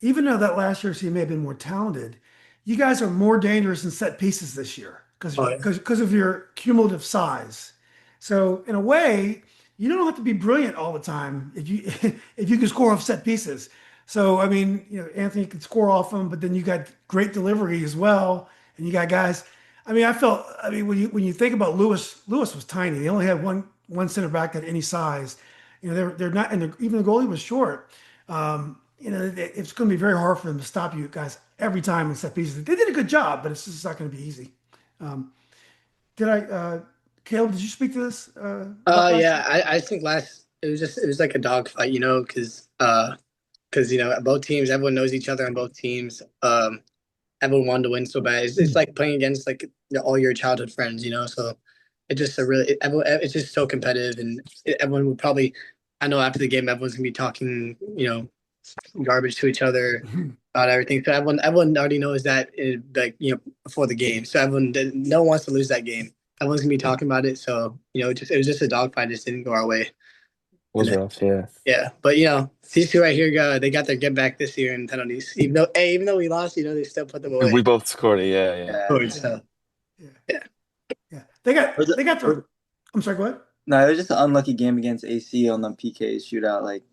even though that last year's team may have been more talented, you guys are more dangerous in set pieces this year Oh, yeah. because of your cumulative size. So in a way, you don't have to be brilliant all the time if you if you can score off set pieces. So I mean, Anthony can score off them, but then you got great delivery as well, and you got guys. I mean, when you think about Lewis was tiny. They only had one center back at any size. They're not, and even the goalie was short. It's going to be very hard for them to stop you guys every time in set pieces. They did a good job, but it's just not going to be easy. Um, Caleb, did you speak to this? About last Yeah, year? I think it was like a dogfight, because both teams, everyone knows each other on both teams. Everyone wanted to win so bad. It's like playing against like all your childhood friends, So it's just it's just so competitive, and everyone would probably, I know after the game, everyone's gonna be talking, garbage to each other about everything. So everyone already knows that, before the game. So no one wants to lose that game. Everyone's gonna be talking about it. So it was just a dogfight. It just didn't go our way. And Was then rough, yeah. yeah, but these two right here, they got their get back this year in penalties. Even though we lost, they still put them away. We both scored it, yeah. Yeah. Scored, so Yeah. yeah. Yeah. Was it- They got their. I'm sorry. Go ahead. No, it was just an unlucky game against AC on the PK shootout. Like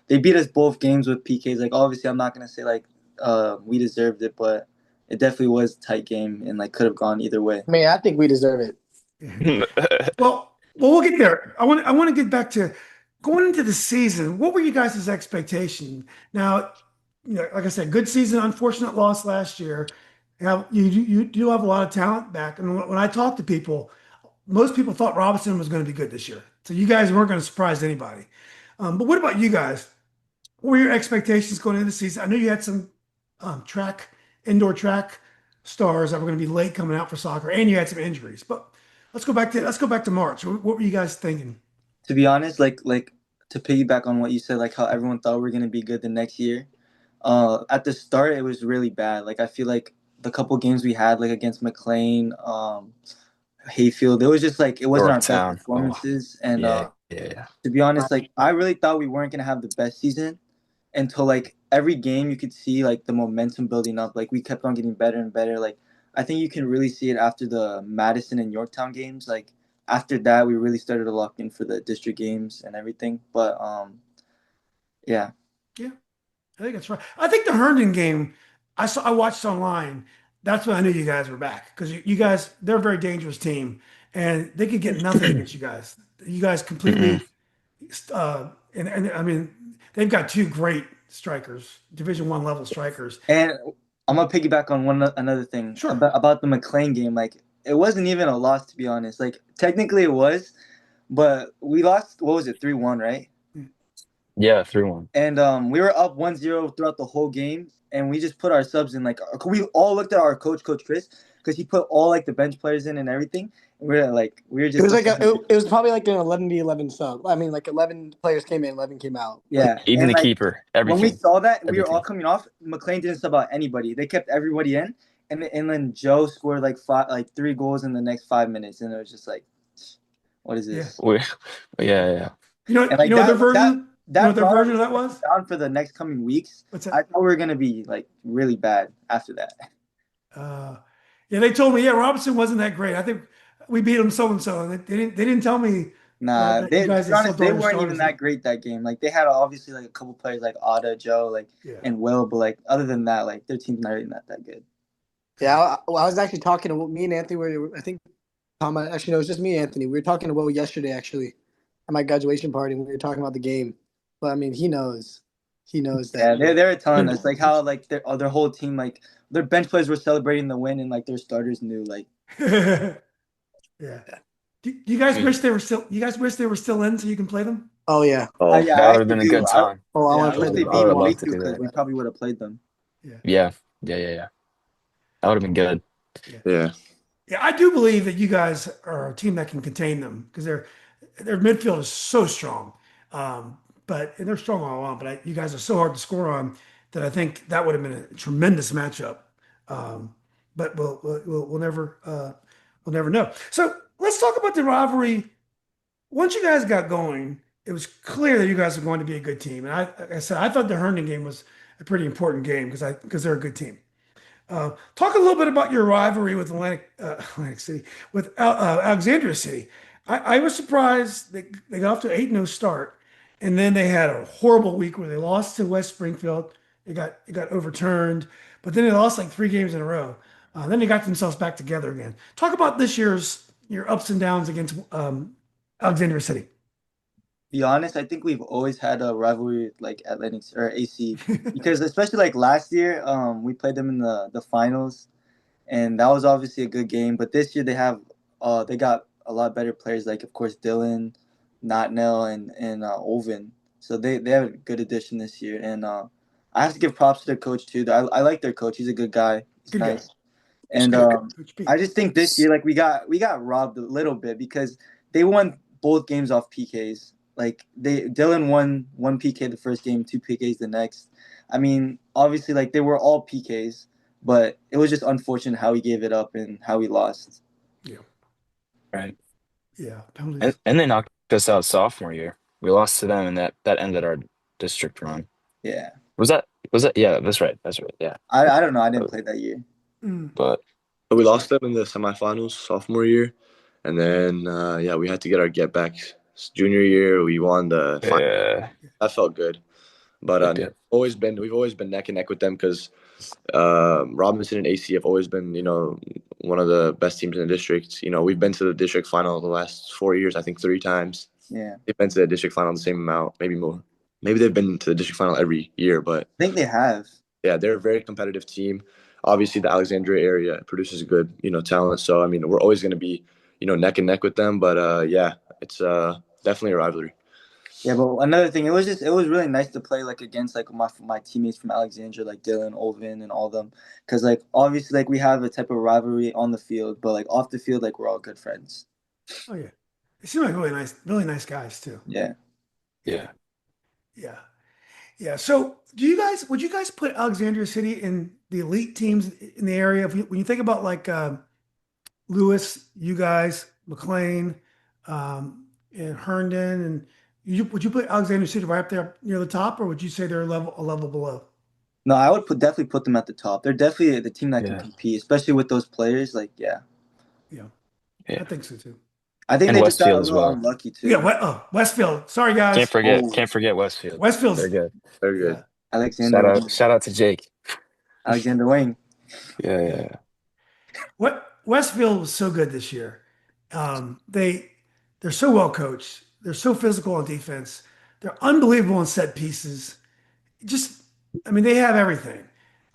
they beat us both games with PKs. Like obviously, I'm not gonna say like we deserved it, but it definitely was a tight game and like could have gone either way. I mean, I think we deserve it. Well, we'll get there. I want to get back to going into the season. What were you guys' expectation? Now, like I said, good season. Unfortunate loss last year. Now, you do have a lot of talent back, and when I talk to people, most people thought Robinson was going to be good this year. So you guys weren't going to surprise anybody. But what about you guys? What were your expectations going into the season? I know you had some indoor track stars that were going to be late coming out for soccer, and you had some injuries. But let's go back to March. What were you guys thinking? To be honest, like to piggyback on what you said, like how everyone thought we were gonna be good the next year. At the start, it was really bad. Like I feel like the couple games we had, like against McLean, Hayfield, it was just like it wasn't our best Yorktown. Oh, performances. And yeah. to be honest, like I really thought we weren't gonna have the best season until like every game you could see like the momentum building up. Like we kept on getting better and better. Like I think you can really see it after the Madison and Yorktown games. Like after that, we really started to lock in for the district games and everything. But yeah. Yeah, I think that's right. I think the Herndon game, I watched online. That's when I knew you guys were back because you guys, they're a very dangerous team, and they could get nothing against you guys. You guys completely, and I mean, they've got two great strikers, Division One level strikers. And I'm gonna piggyback on another thing Sure. about the McLean game. Like it wasn't even a loss to be honest. Like technically it was, but we lost. What was it? 3-1, right? Yeah, 3-1. And we were up 1-0 throughout the whole game, and we just put our subs in. Like we all looked at our coach Chris, because he put all like the bench players in and everything. And we were just. It was probably like an 11-11 sub. I mean, like 11 players came in, 11 came out. Yeah, Even and the like, keeper, everything. when we saw that, we were all Everything. coming off. McLean didn't sub out anybody. They kept everybody in, and then Joe scored like 3 goals in the next 5 minutes, and it was just like, what is this? Yeah. And like their version. You know what their brought version of us that was? down for the next coming weeks. What's that? I thought we were gonna be like really bad after that. Yeah, they told me, Robinson wasn't that great. I think we beat them so and so. They didn't tell me. Nah, that you guys to be honest, had they still weren't starters. even that great that game. Like they had obviously like a couple players like Otto, Joe, like Yeah. and Will, but like other than that, like their team's not really not that good. Yeah, I was actually talking to me and Anthony. I think Tom. Actually, no, it was just me and Anthony. We were talking to Will yesterday, actually, at my graduation party. And we were talking about the game. But I mean, he knows. He knows that. Yeah, they were telling us like how like their whole team like their bench players were celebrating the win and like their starters knew like. Yeah. Do you guys wish they were still? You guys wish they were still in so you can play them? Oh yeah. Oh, Yeah, That I would have been a actually good do. time. I I want to wish play they the beat I would love to Wakefield do because that. we probably would have played them. Yeah. That would have been good. yeah. Yeah, I do believe that you guys are a team that can contain them because their midfield is so strong. And they're strong all along. But you guys are so hard to score on that I think that would have been a tremendous matchup. But we'll never know. So let's talk about the rivalry. Once you guys got going, it was clear that you guys were going to be a good team. And like I said, I thought the Herndon game was a pretty important game because they're a good team. Talk a little bit about your rivalry with Atlantic City, with Alexandria City. I was surprised they got off to an 8-0 start, and then they had a horrible week where they lost to West Springfield. It got overturned, but then they lost like 3 games in a row. Then they got themselves back together again. Talk about your ups and downs against Alexandria City. Be honest, I think we've always had a rivalry with, like Atlantic or AC because especially like last year, we played them in the finals, and that was obviously a good game. But this year they have they got a lot better players, like of course Dylan, Notnell, and Oven. So they have a good addition this year, and I have to give props to their coach too. I like their coach. He's a good guy. He's Good guy. nice. And Coach Pete. I just think this year, like we got robbed a little bit because they won both games off PKs. Like Dylan won one PK the first game, two PKs the next. I mean, obviously, like they were all PKs, but it was just unfortunate how he gave it up and how he lost. Yeah. Right. Yeah. Penalties. And they knocked us out sophomore year. We lost to them, and that ended our district run. Yeah, Was that? Yeah, that's right. That's right. Yeah. I don't know. I didn't play that year. But So we lost them in the semifinals sophomore year, and then we had to get our get back. Junior year, we won the final. yeah, That felt good. But It did. we've always been neck and neck with them because Robinson and AC have always been, one of the best teams in the district. We've been to the district final the last 4 years, I think 3 times. Yeah, They've been to the district final the same amount, maybe more. Maybe they've been to the district final every year, but I think they have. yeah, they're a very competitive team. Obviously, the Alexandria area produces good, talent. So I mean, we're always going to be, neck and neck with them. But it's definitely a rivalry. Yeah, but another thing, it was really nice to play like against like my teammates from Alexandria, like Dylan, Olvin, and all them, because like obviously like we have a type of rivalry on the field, but like off the field, like we're all good friends. Oh yeah. They seem like really nice guys too. Yeah. Yeah. Yeah. Yeah. So would you guys put Alexandria City in the elite teams in the area? When you think about like Lewis, you guys, McLean, and Herndon, and would you put Alexandria City right up there near the top, or would you say they're a level below? No, I would definitely put them at the top. They're definitely the team that can Yeah. compete, especially with those players. Like, yeah, Yeah. Yeah. I think so too. I think And they just got a Westfield as little well. unlucky too. Yeah. Westfield. Sorry, guys. Can't forget Westfield. Westfield's They're good. Very good. yeah. Shout out to Jake. Alexander Wayne. Yeah. Westfield was so good this year. They're so well coached. They're so physical on defense. They're unbelievable in set pieces. I mean, they have everything.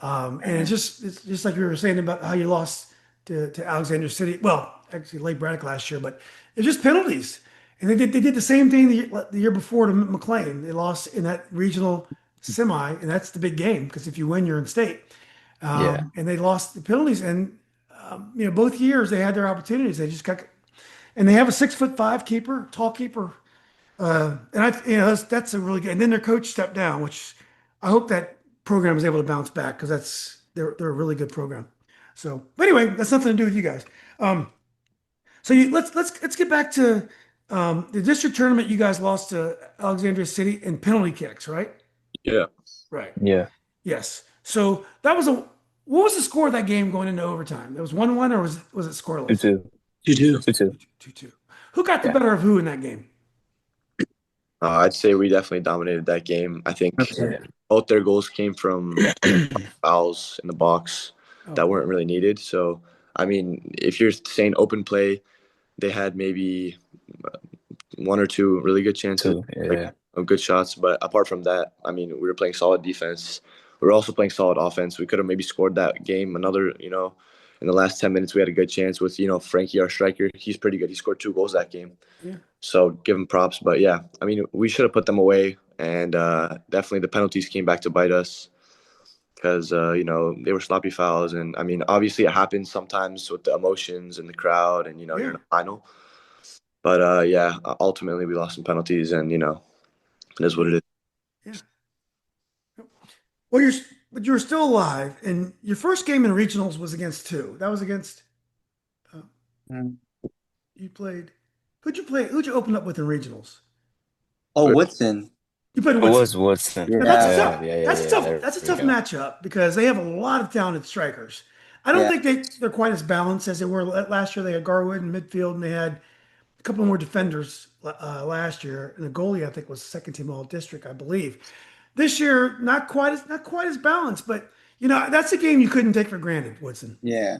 And it's just like you were saying about how you lost to Alexandria City. Well, actually Lake Braddock last year, but it's just penalties. And they did the same thing the year before to McLean. They lost in that regional semi, and that's the big game because if you win, you're in state. Yeah. And they lost the penalties, and both years they had their opportunities. And they have a 6'5" keeper, tall keeper, and that's a really good. And then their coach stepped down, which I hope that program is able to bounce back because they're a really good program. So, but anyway, that's nothing to do with you guys. So let's get back to the district tournament. You guys lost to Alexandria City in penalty kicks, right? Yeah. Right. Yeah. Yes. So what was the score of that game going into overtime? It was 1-1 or was it scoreless? 2-2. 2-2. Who got the better of who in that game? I'd say we definitely dominated that game. I think Yeah. both their goals came from fouls in the box that weren't really needed. So, I mean, if you're saying open play, they had maybe 1 or 2 really good chances, of good shots. But apart from that, I mean, we were playing solid defense. We were also playing solid offense. We could have maybe scored that game another, in the last 10 minutes, we had a good chance with, Frankie, our striker. He's pretty good. He scored 2 goals that game. Yeah. So give him props. But, yeah, I mean, we should have put them away. And definitely the penalties came back to bite us because, they were sloppy fouls. And, I mean, obviously it happens sometimes with the emotions and the crowd and, you're in the final. But, ultimately we lost some penalties and, it is what it is. Yeah. Well, you were still alive, and your first game in regionals was against 2. That was against. You played. Who'd you open up with in regionals? Oh, Woodson. You played It Woodson. was Woodson. Yeah. That's a tough matchup because they have a lot of talented strikers. I don't think they're quite as balanced as they were last year. They had Garwood in midfield, and they had a couple more defenders last year, and the goalie I think was second team all district, I believe. This year, not quite as balanced, but that's a game you couldn't take for granted, Woodson. Yeah.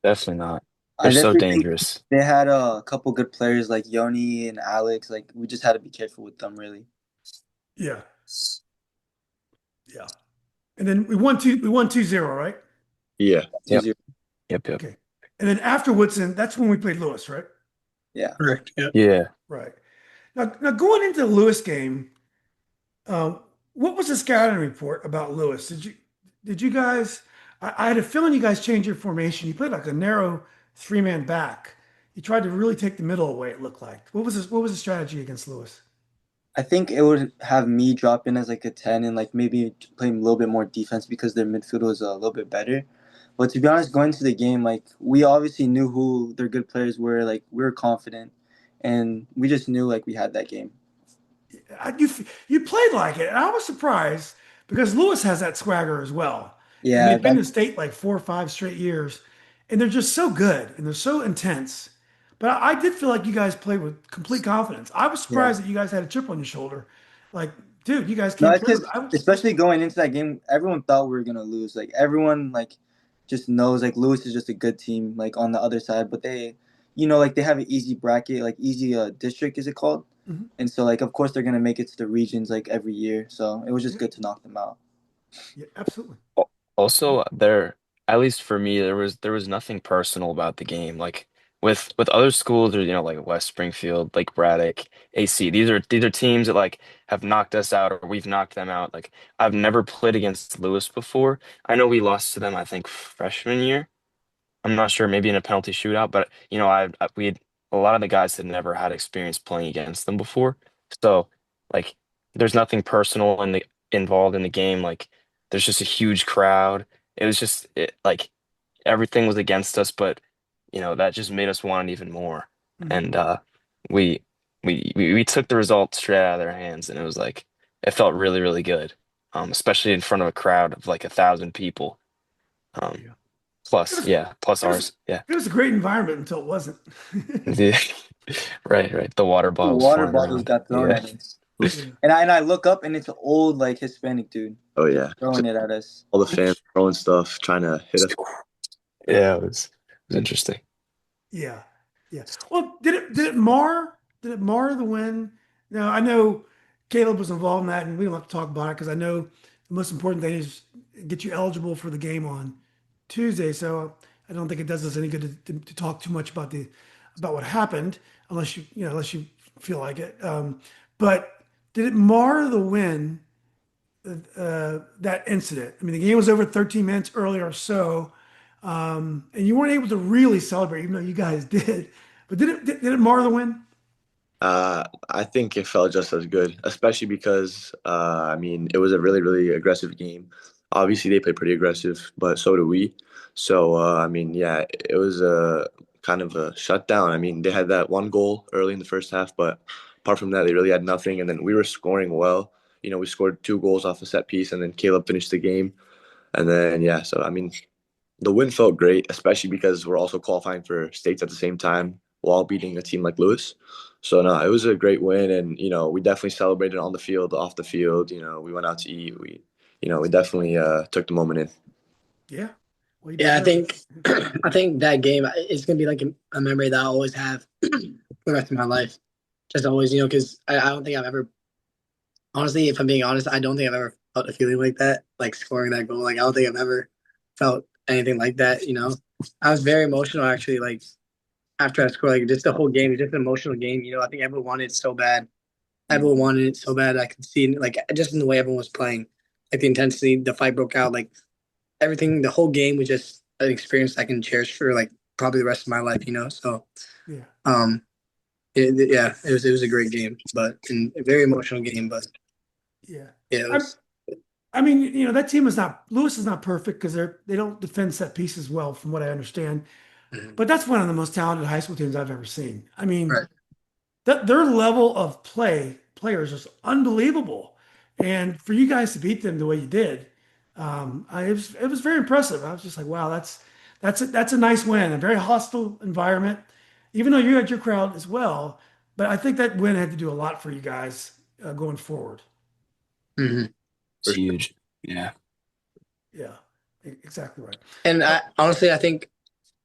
Definitely not. I They're so definitely think dangerous. They had a couple good players like Yoni and Alex. Like we just had to be careful with them, really. Yeah. Yeah. And then we won 2-0, right? Yeah. Yep. Okay. And then after Woodson, that's when we played Lewis, right? Yeah. Correct. Yeah. Yeah. Right. Now going into the Lewis game, um, what was the scouting report about Lewis? Did you guys? I had a feeling you guys changed your formation. You played like a narrow three-man back. You tried to really take the middle away. It looked like. What was the strategy against Lewis? I think it would have me drop in as like a 10 and like maybe playing a little bit more defense because their midfield was a little bit better. But to be honest, going to the game, like we obviously knew who their good players were. Like we were confident, and we just knew like we had that game. You played like it. And I was surprised because Lewis has that swagger as well. And Yeah, they've been that in state like 4 or 5 straight years, and they're just so good and they're so intense. But I did feel like you guys played with complete confidence. I was yeah. surprised that you guys had a chip on your shoulder. Like, dude, you guys No, came it's through. because especially going into that game, everyone thought we were gonna lose. Like everyone like just knows like Lewis is just a good team like on the other side, but they, like they have an easy bracket, like easy district is it called? Mhm. And so like of course they're gonna make it to the regions like every year. So it was just Yeah, good to knock them out. yeah, absolutely. Also, at least for me, there was nothing personal about the game. Like with other schools, or like West Springfield, Lake Braddock, AC. These are teams that like have knocked us out, or we've knocked them out. Like I've never played against Lewis before. I know we lost to them, I think freshman year. I'm not sure, maybe in a penalty shootout, but we had a lot of the guys had never had experience playing against them before. So like there's nothing personal involved in the game. Like there's just a huge crowd. It was just like everything was against us, but that just made us want it even more. Mhm. And we we took the result straight out of their hands, and it was like it felt really, really good. Especially in front of a crowd of like 1,000 people. Um, Yeah. It plus, was yeah, plus it was ours. Yeah. it was a great environment until it wasn't. Yeah. Right, right. The water The bottles water flying bottles around. got thrown Yeah. at us. Yeah. And I look up and it's an old like Hispanic dude Oh yeah, throwing it at us. all the fans throwing stuff, trying to hit us. Yeah, it was interesting. Yeah, yeah. Well, did it mar the win? Now I know Caleb was involved in that, and we don't have to talk about it because I know the most important thing is get you eligible for the game on Tuesday. So I don't think it does us any good to talk too much about what happened, unless you feel like it. But did it mar the win? That incident. I mean, the game was over 13 minutes earlier or so, and you weren't able to really celebrate, even though you guys did. But did it mar the win? I think it felt just as good, especially because I mean it was a really really aggressive game. Obviously they played pretty aggressive, but so do we. So I mean yeah, it was a kind of a shutdown. I mean they had that one goal early in the first half, but apart from that they really had nothing. And then we were scoring well. We scored 2 goals off a set piece, and then Caleb finished the game. And then yeah, so I mean the win felt great, especially because we're also qualifying for states at the same time while beating a team like Lewis. So no, it was a great win, and we definitely celebrated on the field, off the field. We went out to eat. We definitely took the moment in. Yeah. Well, you Yeah, I deserve think it. I think that game is gonna be like a memory that I'll always have for the rest of my life. Just always, because I don't think I've ever, honestly, if I'm being honest, I don't think I've ever felt a feeling like that, like scoring that goal. Like I don't think I've ever felt anything like that. I was very emotional actually, like after I scored, like just the whole game, just an emotional game. I think everyone wanted it so bad. Everyone wanted it so bad. I could see it, like just in the way everyone was playing, like the intensity, the fight broke out, like everything. The whole game was just an experience I can cherish for like probably the rest of my life. So, Yeah. um, yeah, it was a great game, but and a very emotional game. But Yeah. yeah, it I, was. I mean, that team is not Lewis is not perfect because they don't defend set pieces well, from what I understand. Mhm. But that's one of the most talented high school teams I've ever seen. I mean, Right. their level of players is unbelievable, and for you guys to beat them the way you did, it was very impressive. I was just like, wow, that's a nice win. A very hostile environment, even though you had your crowd as well. But I think that win had to do a lot for you guys going forward. Mhm. It's For sure. huge. Yeah. Yeah, exactly right. And Uh, I honestly, I think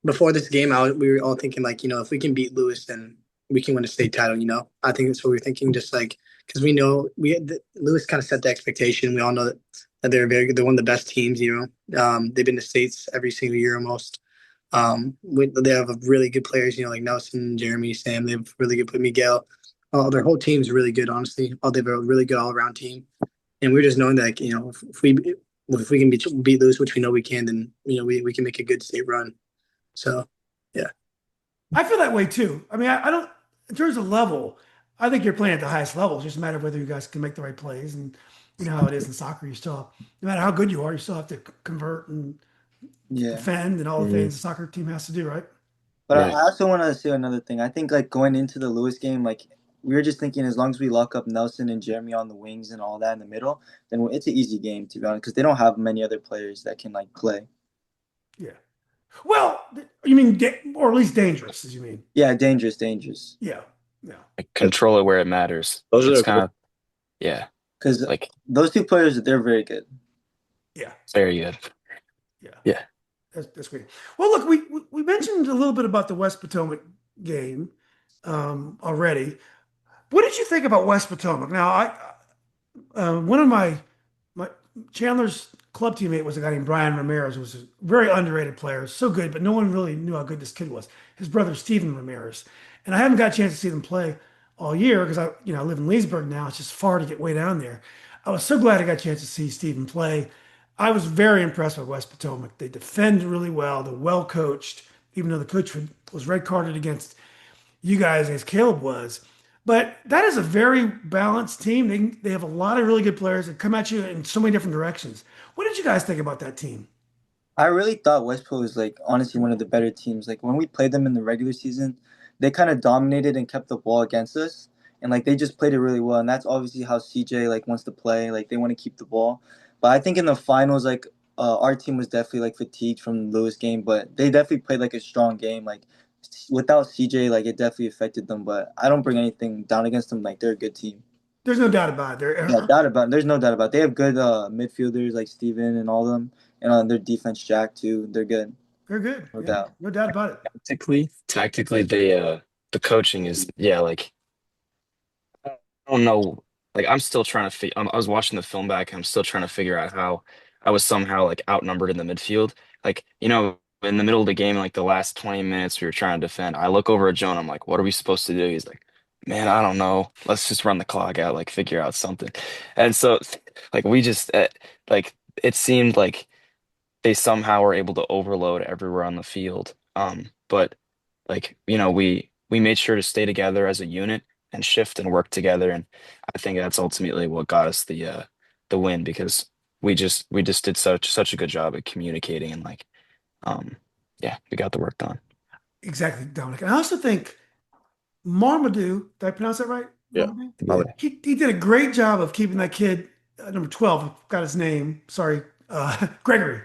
before this game, we were all thinking like, if we can beat Lewis, then we can win a state title. I think that's what we are thinking. Just like because we know Lewis kind of set the expectation. We all know that they're very good. They're one of the best teams. They've been to states every single year almost. They have really good players, like Nelson, Jeremy, Sam. They have really good, Miguel. Their whole team's really good, honestly. They have a really good all around team, and we're just knowing that if we can beat Lewis, which we know we can, then we can make a good state run. So yeah. I feel that way too. I mean, I don't, in terms of level, I think you're playing at the highest level. It's just a matter of whether you guys can make the right plays. And you know how it is in soccer. You still, no matter how good you are, you still have to convert and Yeah. defend and all the things the soccer team has to do, right? But Right. I also want to say another thing. I think like going into the Lewis game, like we were just thinking as long as we lock up Nelson and Jeremy on the wings and all that in the middle, then it's an easy game to be honest because they don't have many other players that can like play. Yeah. Well, you mean, or at least dangerous, as you mean. Yeah, dangerous, dangerous. Yeah. Yeah. Like, control it where it matters. Those are It's their kind of, yeah, Because like those two players, they're very good. Yeah. very good. Yeah. Yeah. That's great. Well, look, we mentioned a little bit about the West Potomac game already. What did you think about West Potomac? Now, one of my Chandler's club teammate was a guy named Brian Ramirez, who was a very underrated player, so good, but no one really knew how good this kid was. His brother Stephen Ramirez, and I haven't got a chance to see them play all year because I live in Leesburg now. It's just far to get way down there. I was so glad I got a chance to see Stephen play. I was very impressed with West Potomac. They defend really well. They're well coached, even though the coach was red carded against you guys as Caleb was. But that is a very balanced team. They have a lot of really good players that come at you in so many different directions. What did you guys think about that team? I really thought Westport was like honestly one of the better teams. Like when we played them in the regular season, they kind of dominated and kept the ball against us, and like they just played it really well. And that's obviously how CJ like wants to play. Like they want to keep the ball. But I think in the finals, like our team was definitely like fatigued from the Lewis game, but they definitely played like a strong game. Like without CJ, like it definitely affected them. But I don't bring anything down against them. Like they're a good team. There's no doubt about it. Yeah, doubt about it. There's no doubt about it. They have good midfielders like Steven and all of them, and their defense Jack too. They're good. They're good. No Yeah, doubt. no doubt about it. Tactically, the coaching is, yeah, like I don't know. Like I'm still trying to figure. I was watching the film back. I'm still trying to figure out how I was somehow like outnumbered in the midfield. Like in the middle of the game, like the last 20 minutes, we were trying to defend. I look over at Joe and I'm like, "What are we supposed to do?" He's like, "Man, I don't know. Let's just run the clock out. Like figure out something." And so, like we just like it seemed like they somehow were able to overload everywhere on the field. But like, we made sure to stay together as a unit and shift and work together. And I think that's ultimately what got us the win because we just did such a good job at communicating and like yeah, we got the work done. Exactly, Dominic. And I also think Marmaduke, did I pronounce that right? Yeah. Marmaduke? Yeah. He did a great job of keeping that kid, number 12, I forgot his name. Sorry, Gregory.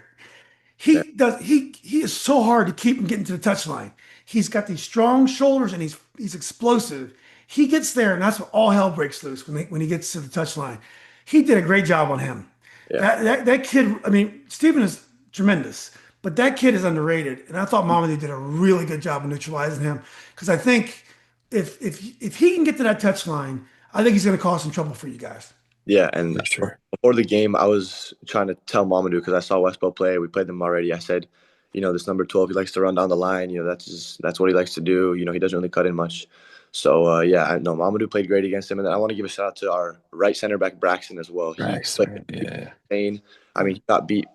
Yeah. He is so hard to keep him getting to the touchline. He's got these strong shoulders and he's explosive. He gets there and that's when all hell breaks loose when he gets to the touchline. He did a great job on him. Yeah. That kid, I mean, Steven is tremendous, but that kid is underrated. And I thought Mamadou did a really good job of neutralizing him because I think if he can get to that touchline, I think he's going to cause some trouble for you guys. Yeah, and For sure. before the game, I was trying to tell Mamadou because I saw Westboro play. We played them already. I said, this number 12, he likes to run down the line. That's what he likes to do. He doesn't really cut in much. So yeah, I know Mamadou played great against him, and then I want to give a shout out to our right center back Braxton as well. He Braxton, played yeah. insane. I mean, he got beat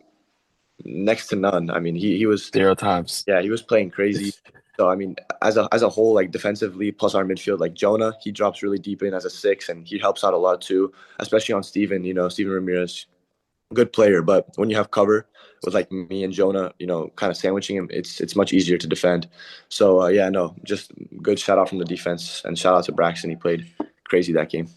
next to none. I mean, he was 0 times. yeah, he was playing crazy. So I mean, as a whole, like defensively plus our midfield, like Jonah, he drops really deep in as a 6, and he helps out a lot too, especially on Steven. Steven Ramirez, good player, but when you have cover with like me and Jonah, kind of sandwiching him, it's much easier to defend. So yeah, no, just good shout out from the defense and shout out to Braxton. He played crazy that game.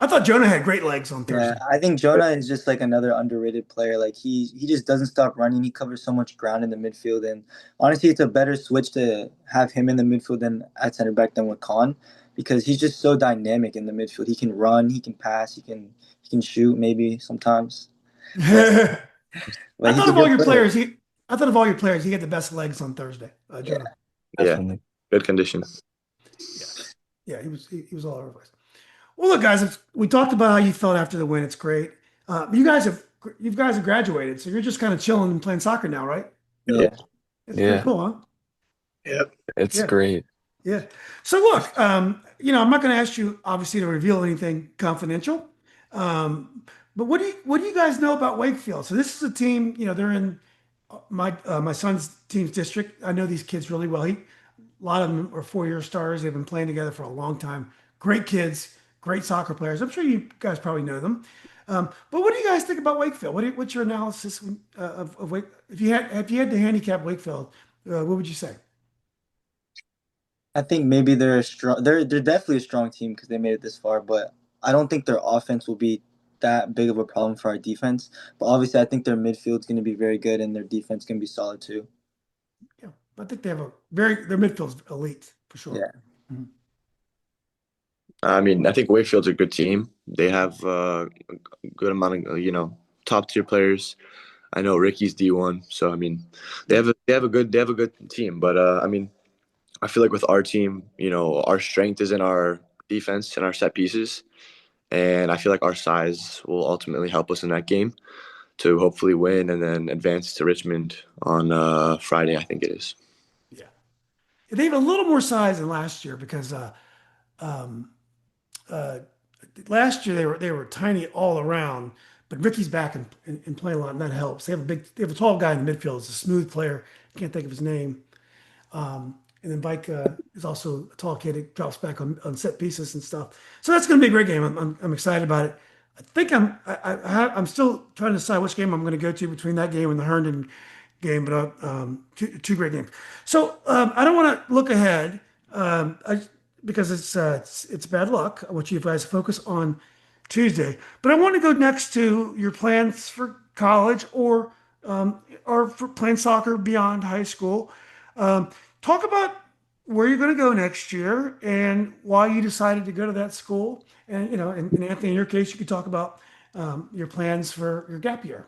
I thought Jonah had great legs on Yeah, Thursday. I think Jonah is just like another underrated player. Like he just doesn't stop running. He covers so much ground in the midfield, and honestly, it's a better switch to have him in the midfield than at center back than with Kaan, because he's just so dynamic in the midfield. He can run, he can pass, he can shoot maybe sometimes. I Like he's thought a of all good your player. players, he had the best legs on Thursday. Jonah. Definitely. Good condition. Yeah, he was all over the place. Well, look, guys, we talked about how you felt after the win. It's great. You guys have graduated, so you're just kind of chilling and playing soccer now, right? Yeah. It's pretty Yeah. cool, huh? Yep. It's Yeah. great. Yeah. So look, I'm not going to ask you obviously to reveal anything confidential. But what do you guys know about Wakefield? So this is a team, they're in my son's team's district. I know these kids really well. A lot of them are 4-year stars. They've been playing together for a long time. Great kids, great soccer players. I'm sure you guys probably know them. But what do you guys think about Wakefield? What's your analysis of Wake? If you had to handicap Wakefield, what would you say? I think maybe they're a strong. They're definitely a strong team because they made it this far. But I don't think their offense will be that big of a problem for our defense. But obviously, I think their midfield's going to be very good, and their defense going to be solid too. Yeah, I think they have their midfield's elite for sure. Yeah. Mhm. I mean, I think Wakefield's a good team. They have a good amount of top tier players. I know Ricky's D1, so I mean, they have a good team. But I mean, I feel like with our team, our strength is in our defense and our set pieces, and I feel like our size will ultimately help us in that game to hopefully win and then advance to Richmond on Friday, I think it is. Yeah, they have a little more size than last year because um, uh, last year they were tiny all around. But Ricky's back and playing a lot, and that helps. They have a tall guy in the midfield. He's a smooth player. Can't think of his name. And then Mike is also a tall kid. He drops back on set pieces and stuff. So that's going to be a great game. I'm excited about it. I think I'm still trying to decide which game I'm going to go to between that game and the Herndon game, but two great games. So I don't want to look ahead because it's bad luck. I want you guys to focus on Tuesday, but I want to go next to your plans for college or for playing soccer beyond high school. Um, Talk about where you're going to go next year and why you decided to go to that school. And and Anthony, in your case, you could talk about your plans for your gap year.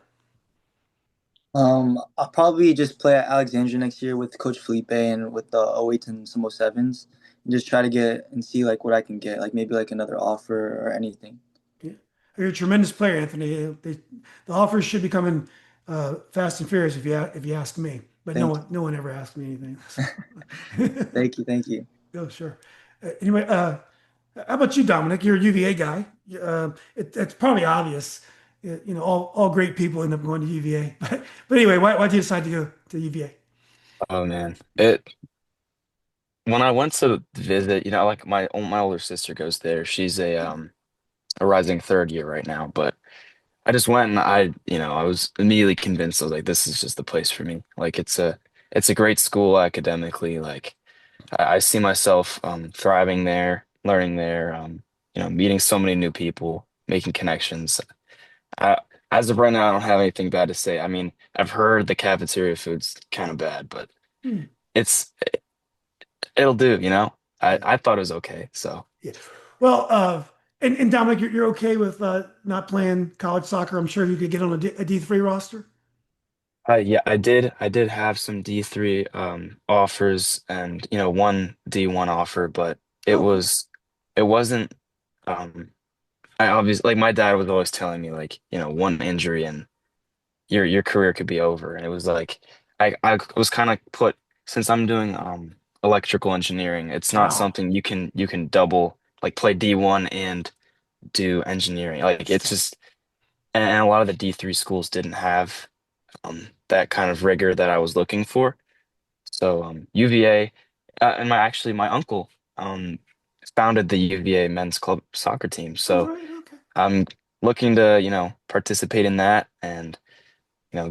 I'll probably just play at Alexandria next year with Coach Felipe and with the 08s and some 07s, and just try to get and see like what I can get, like maybe like another offer or anything. Yeah. You're a tremendous player, Anthony. The offers should be coming fast and furious if you ask me. But no Thank one no one ever asked me anything. you, thank you, thank you. Oh, sure. Anyway, how about you, Dominic? You're a UVA guy. It's probably obvious. All great people end up going to UVA. But anyway, why'd you decide to go to UVA? Oh man. It when I went to visit, like my older sister goes there. She's a rising third year right now, but I just went and I was immediately convinced. I was like, this is just the place for me. Like it's a great school academically. Like I see myself thriving there, learning there, meeting so many new people, making connections. I, as of right now, I don't have anything bad to say. I mean, I've heard the cafeteria food's kind of bad, but Hmm. it's it'll do. I Yeah. I thought it was okay. So Yeah. Well, and Dominic, you're okay with not playing college soccer? I'm sure you could get on a D3 roster. yeah, I did have some D3 offers and one D1 offer, but it Oh, cool. was it wasn't um I obviously like my dad was always telling me like, one injury and your career could be over. And it was like I was kind of put since I'm doing electrical engineering, it's not Oh, something you can double like play D1 and do engineering. Like it's it's tough. just and a lot of the D3 schools didn't have that kind of rigor that I was looking for. So UVA and my uncle um founded the UVA men's club soccer team. Oh, So right. Okay. I'm looking to, participate in that and,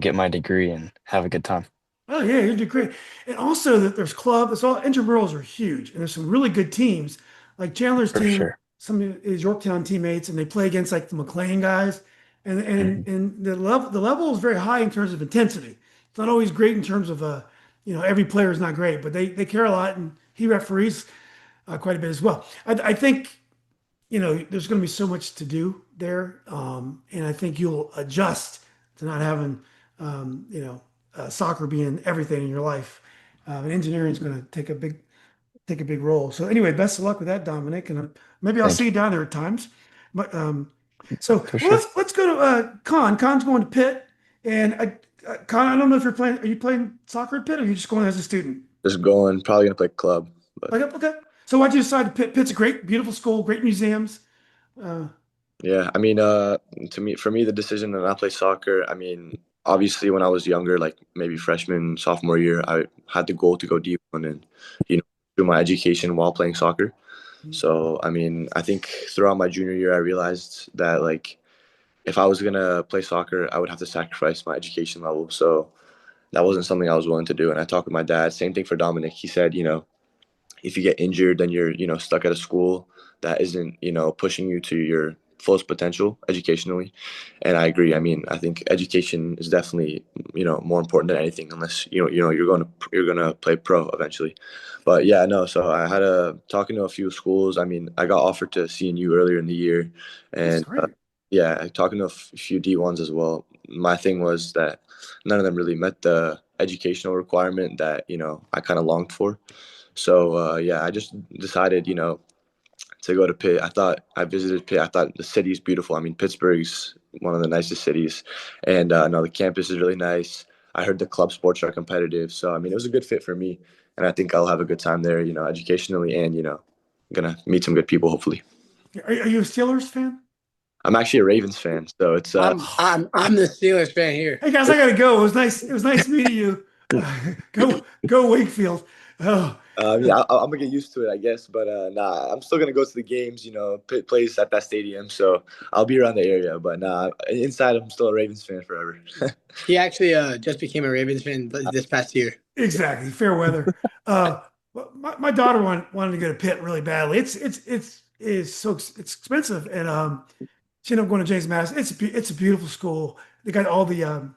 get my degree and have a good time. Oh yeah, you did great. And also that there's club. It's all intramurals are huge, and there's some really good teams. Like Chandler's For team, sure. some of his Yorktown teammates, and they play against like the McLean guys. And and Mhm. and the level is very high in terms of intensity. It's not always great in terms of every player is not great, but they care a lot, and he referees quite a bit as well. I think there's going to be so much to do there, and I think you'll adjust to not having, soccer being everything in your life. And engineering is going to take a big role. So anyway, best of luck with that, Dominic, and maybe I'll Thank see you. you down there at times. But so For well, sure. let's go to Kaan. Kaan's going to Pitt, and Kaan, I don't know if you're playing. Are you playing soccer at Pitt, or are you just going as a student? just going, probably gonna play club. But Okay. So why'd you decide to Pitt? Pitt's a great, beautiful school, great museums. Uh, yeah, I mean, for me, the decision to not play soccer, I mean, obviously when I was younger, like maybe freshman, sophomore year, I had the goal to go D1 and, you know, do my education while playing soccer. So, I mean, I think throughout my junior year, I realized that like if I was gonna play soccer, I would have to sacrifice my education level. So that wasn't something I was willing to do. And I talked with my dad. Same thing for Dominic. He said, if you get injured, then you're, stuck at a school that isn't, pushing you to your fullest potential educationally. And I agree. I mean, I think education is definitely, more important than anything, unless, you're going to play pro eventually. But yeah, no. So I had talking to a few schools. I mean, I got offered to CNU earlier in the year, that's and great. yeah, talking to a few D1s as well. My thing was that none of them really met the educational requirement that, I kind of longed for. So yeah, I just decided, to go to Pitt. I visited Pitt. I thought the city is beautiful. I mean, Pittsburgh's one of the nicest cities, and no, the campus is really nice. I heard the club sports are competitive, so I mean, it was a good fit for me, and I think I'll have a good time there, educationally, and gonna meet some good people hopefully. Are you a Steelers fan? I'm actually a Ravens fan, so it's I'm the Steelers fan here. Hey guys, I gotta go. It was nice. It was nice meeting you. Go Wakefield. Oh, yeah, I'm gonna get used to it, I guess. But nah, I'm still gonna go to the games. Pitt plays at that stadium, so I'll be around the area. But nah, inside, I'm still a Ravens fan forever. He actually just became a Ravens fan this past year. exactly. Fair weather. Well, my daughter wanted to go to Pitt really badly. It's expensive, and she ended up going to James Madison. It's a beautiful school. They got all the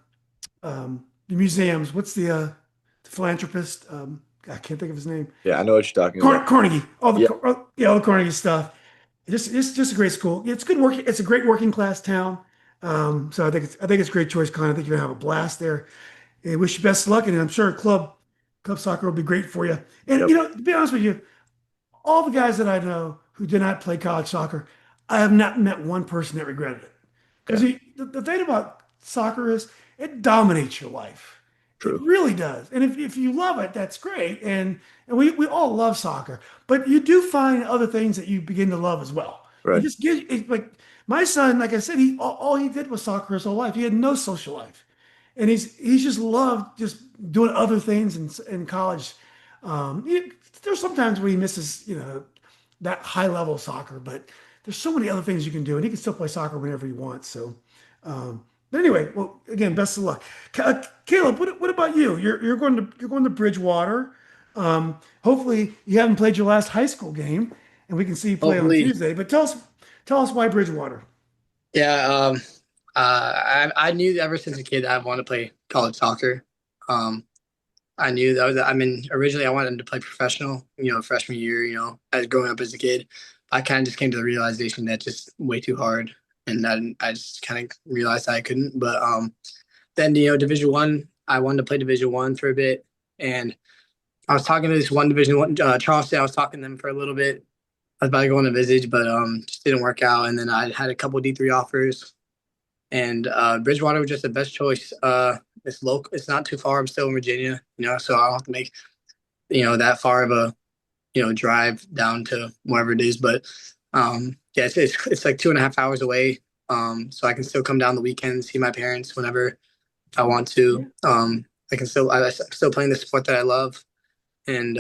museums. What's the philanthropist? I can't think of his name. Yeah, I know what you're talking about. Carnegie. Yeah, All the Carnegie stuff. It's just a great school. It's good work. It's a great working class town. So I think it's a great choice, Con. I think you're gonna have a blast there. I wish you best of luck, and I'm sure club soccer will be great for you. And yep, to be honest with you, all the guys that I know who did not play college soccer, I have not met one person that regretted it. Because yeah, the thing about soccer is it dominates your life. It true, really does. And if you love it, that's great. And we all love soccer, but you do find other things that you begin to love as well. It right, just gives like my son, like I said, all he did was soccer his whole life. He had no social life, and he's just loved just doing other things in college. There's sometimes where he misses, that high level soccer, but there's so many other things you can do, and he can still play soccer whenever he wants. So, but anyway, well, again, best of luck, Caleb. What about you? You're going to Bridgewater. Hopefully, you haven't played your last high school game, and we can see you play on Hopefully, Tuesday. But tell us why Bridgewater. yeah. I knew ever since a kid I wanted to play college soccer. Um, I knew that was. I mean, originally I wanted to play professional. Freshman year. As growing up as a kid, I kind of just came to the realization that just way too hard, and then I just kind of realized I couldn't. But then Division 1, I wanted to play Division 1 for a bit, and I was talking to this one Division 1, Charleston. I was talking to them for a little bit. I was about to go on a visit, but just didn't work out. And then I had a couple D3 offers, and Bridgewater was just the best choice. It's local. It's not too far. I'm still in Virginia, so I don't have to make that far of a drive down to wherever it is. But yeah, it's like 2.5 hours away. So I can still come down the weekend, see my parents whenever I want to. I'm still playing the sport that I love, and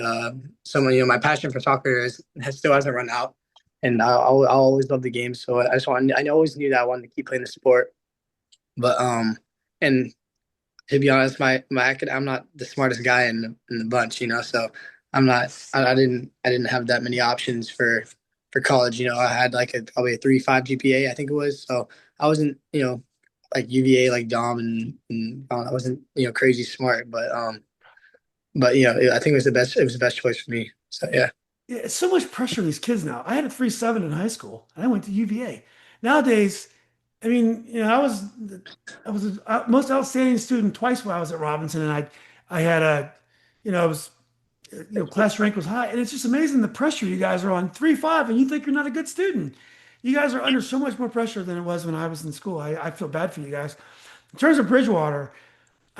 someone my passion for soccer still hasn't run out, and I'll always love the game. So I always knew that I wanted to keep playing the sport. But and to be honest, I'm not the smartest guy in the bunch, so I didn't have that many options for college. I had like probably a 3.5 GPA, I think it was. So I wasn't, like UVA, like Dom, and I wasn't, crazy smart, but I think it was the best choice for me. So yeah. Yeah, it's so much pressure on these kids now. I had a 3.7 in high school, and I went to UVA. Nowadays, I mean, I was the most outstanding student twice while I was at Robinson, and I had I was, class rank was high, and it's just amazing the pressure you guys are on 3.5, and you think you're not a good student. You guys are under so much more pressure than it was when I was in school. I feel bad for you guys. In terms of Bridgewater,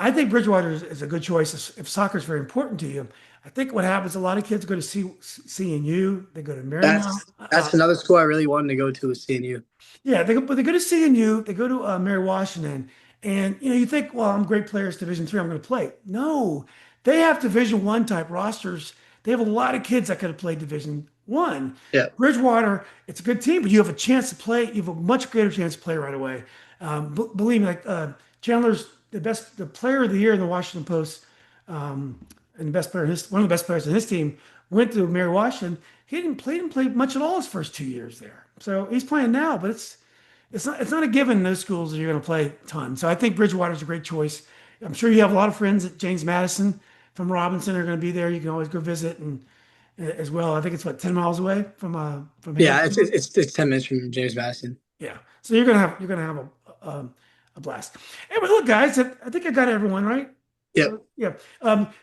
I think Bridgewater is a good choice if soccer is very important to you. I think what happens, a lot of kids go to CNU, they go to Marymount. That's another school I really wanted to go to is CNU. Yeah, but they go to CNU, they go to Mary Washington, and you think, well, I'm great players, Division III, I'm going to play. No, they have Division I type rosters. They have a lot of kids that could have played Division I. Yeah. Bridgewater, it's a good team, but you have a chance to play. You have a much greater chance to play right away. Believe me, like Chandler's the player of the year in the Washington Post, and the best player, one of the best players in his team, went to Mary Washington. He didn't play much at all his first 2 years there. So he's playing now, but it's not a given in those schools that you're going to play a ton. So I think Bridgewater's a great choice. I'm sure you have a lot of friends at James Madison from Robinson are going to be there. You can always go visit and as well. I think it's 10 miles away from here. Yeah, it's 10 minutes from James Madison. Yeah. So you're gonna have a blast. Anyway, look, guys, I think I got everyone right. Yep. Yeah.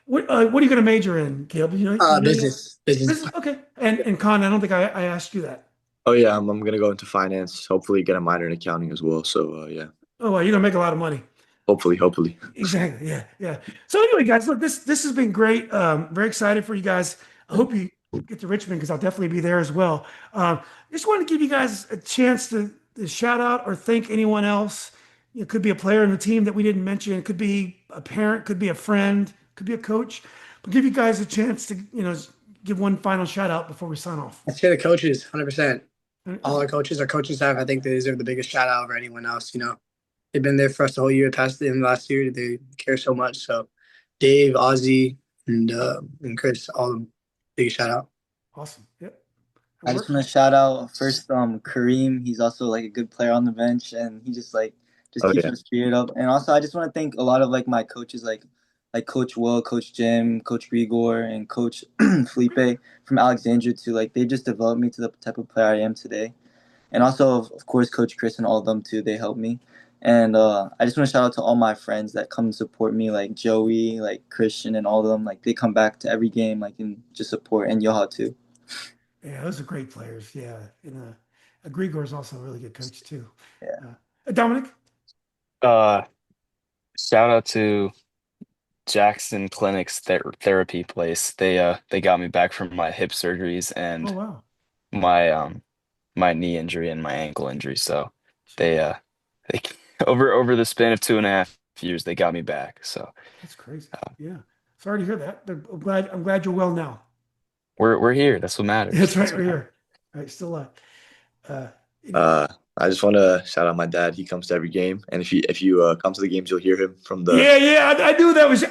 What are you going to major in, Caleb? Business. Okay. And Con, I don't think I asked you that. Oh yeah, I'm gonna go into finance. Hopefully, get a minor in accounting as well. So yeah, Oh, well, you're gonna make a lot of money. hopefully. Exactly. Yeah. So anyway, guys, look, this has been great. Very excited for you guys. I hope you get to Richmond because I'll definitely be there as well. Just wanted to give you guys a chance to shout out or thank anyone else. It could be a player in the team that we didn't mention. It could be a parent, could be a friend, could be a coach. But give you guys a chance to give one final shout out before we sign off. I'd say the coaches, 100%. All our coaching staff, I think they deserve the biggest shout out over anyone else. They've been there for us the whole year, past the last year. They care so much. So Dave, Ozzy, and Chris, all of them, biggest shout out. Awesome. Yep. I just want to shout out first Kareem. He's also like a good player on the bench, and he just keeps our spirit up. And also I just want to thank a lot of like my coaches like Coach Will, Coach Jim, Coach Grigor, and Coach Felipe from Alexandria too. Like they just developed me to the type of player I am today. And also of course Coach Chris and all of them too. They helped me. And I just want to shout out to all my friends that come and support me, like Joey, like Christian, and all of them. Like they come back to every game, like and just support, and Yoha too. Yeah, those are great players. Yeah, and Grigor is also a really good coach too. Yeah. Dominic. Shout out to Jackson Clinic's therapy place. They got me back from my hip surgeries Oh and wow. my knee injury and my ankle injury. So they over the span of 2.5 years they got me back. So That's crazy. Yeah. Sorry to hear that. But I'm glad you're well now. we're here. That's what matters. That's right. We're here. All right, still alive. I just want to shout out my dad. He comes to every game, and if you come to the games, you'll hear him from the. Yeah. I knew that was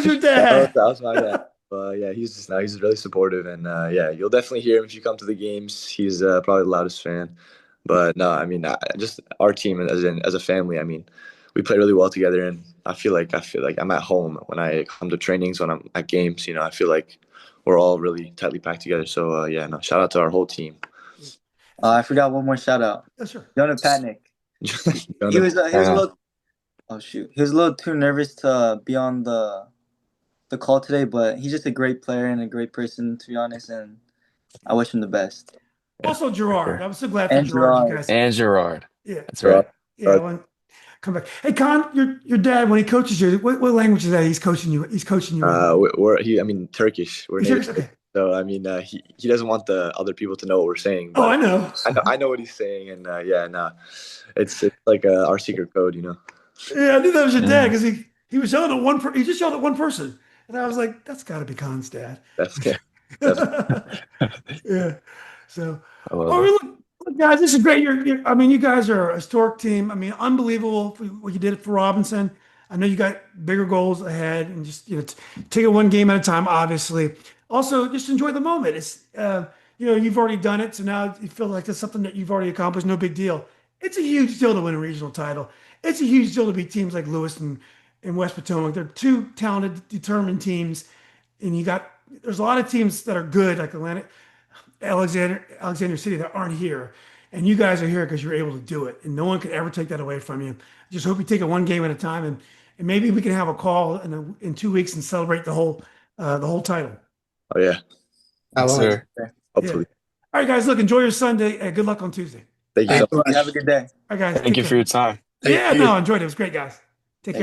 your dad. That was my dad. Yeah, he's really supportive, and yeah, you'll definitely hear him if you come to the games. He's probably the loudest fan. But no, I mean, just our team as a family. I mean, we play really well together, and I feel like I'm at home when I come to trainings, when I'm at games. I feel like we're all really tightly packed together. So yeah, no, shout out to our whole team. I forgot one more shout out. Yes, sir. Jonah Patnick. He was a little. Oh shoot, he was a little too nervous to be on the call today, but he's just a great player and a great person, to be honest, and I wish him the best. Also Gerard. I was so glad for And Gerard. You guys. And Gerard. Yeah. That's right. Yeah. Come back. Hey, Kaan, your dad when he coaches you, what language is that he's coaching you? He's coaching you. Turkish. We're He's native. Turkish? Okay. So I mean, he doesn't want the other people to know what we're saying. Oh, I know. I know what he's saying, and it's like our secret code, Yeah, I knew that was your dad because he was yelling at he just yelled at one person, and I was like, that's got to be Kaan's dad. That's good. Yeah. So, I look, guys, this is great. I mean, you guys are a historic team. I mean, unbelievable what you did for Robinson. I know you got bigger goals ahead, and just take it one game at a time. Obviously, also just enjoy the moment. It's you've already done it, so now you feel like it's something that you've already accomplished. No big deal. It's a huge deal to win a regional title. It's a huge deal to beat teams like Lewis and West Potomac. They're two talented, determined teams, and there's a lot of teams that are good, like Alexandria City, that aren't here, and you guys are here because you're able to do it, and no one could ever take that away from you. Just hope you take it one game at a time, and maybe we can have a call in 2 weeks and celebrate the whole title. Oh yeah. Sir. Hopefully. Yeah. All right, guys. Look, enjoy your Sunday, and good luck on Tuesday. Thank you so much. Have a good day. All right, guys. Thank you for your time. Yeah, no, I enjoyed it. It was great, guys.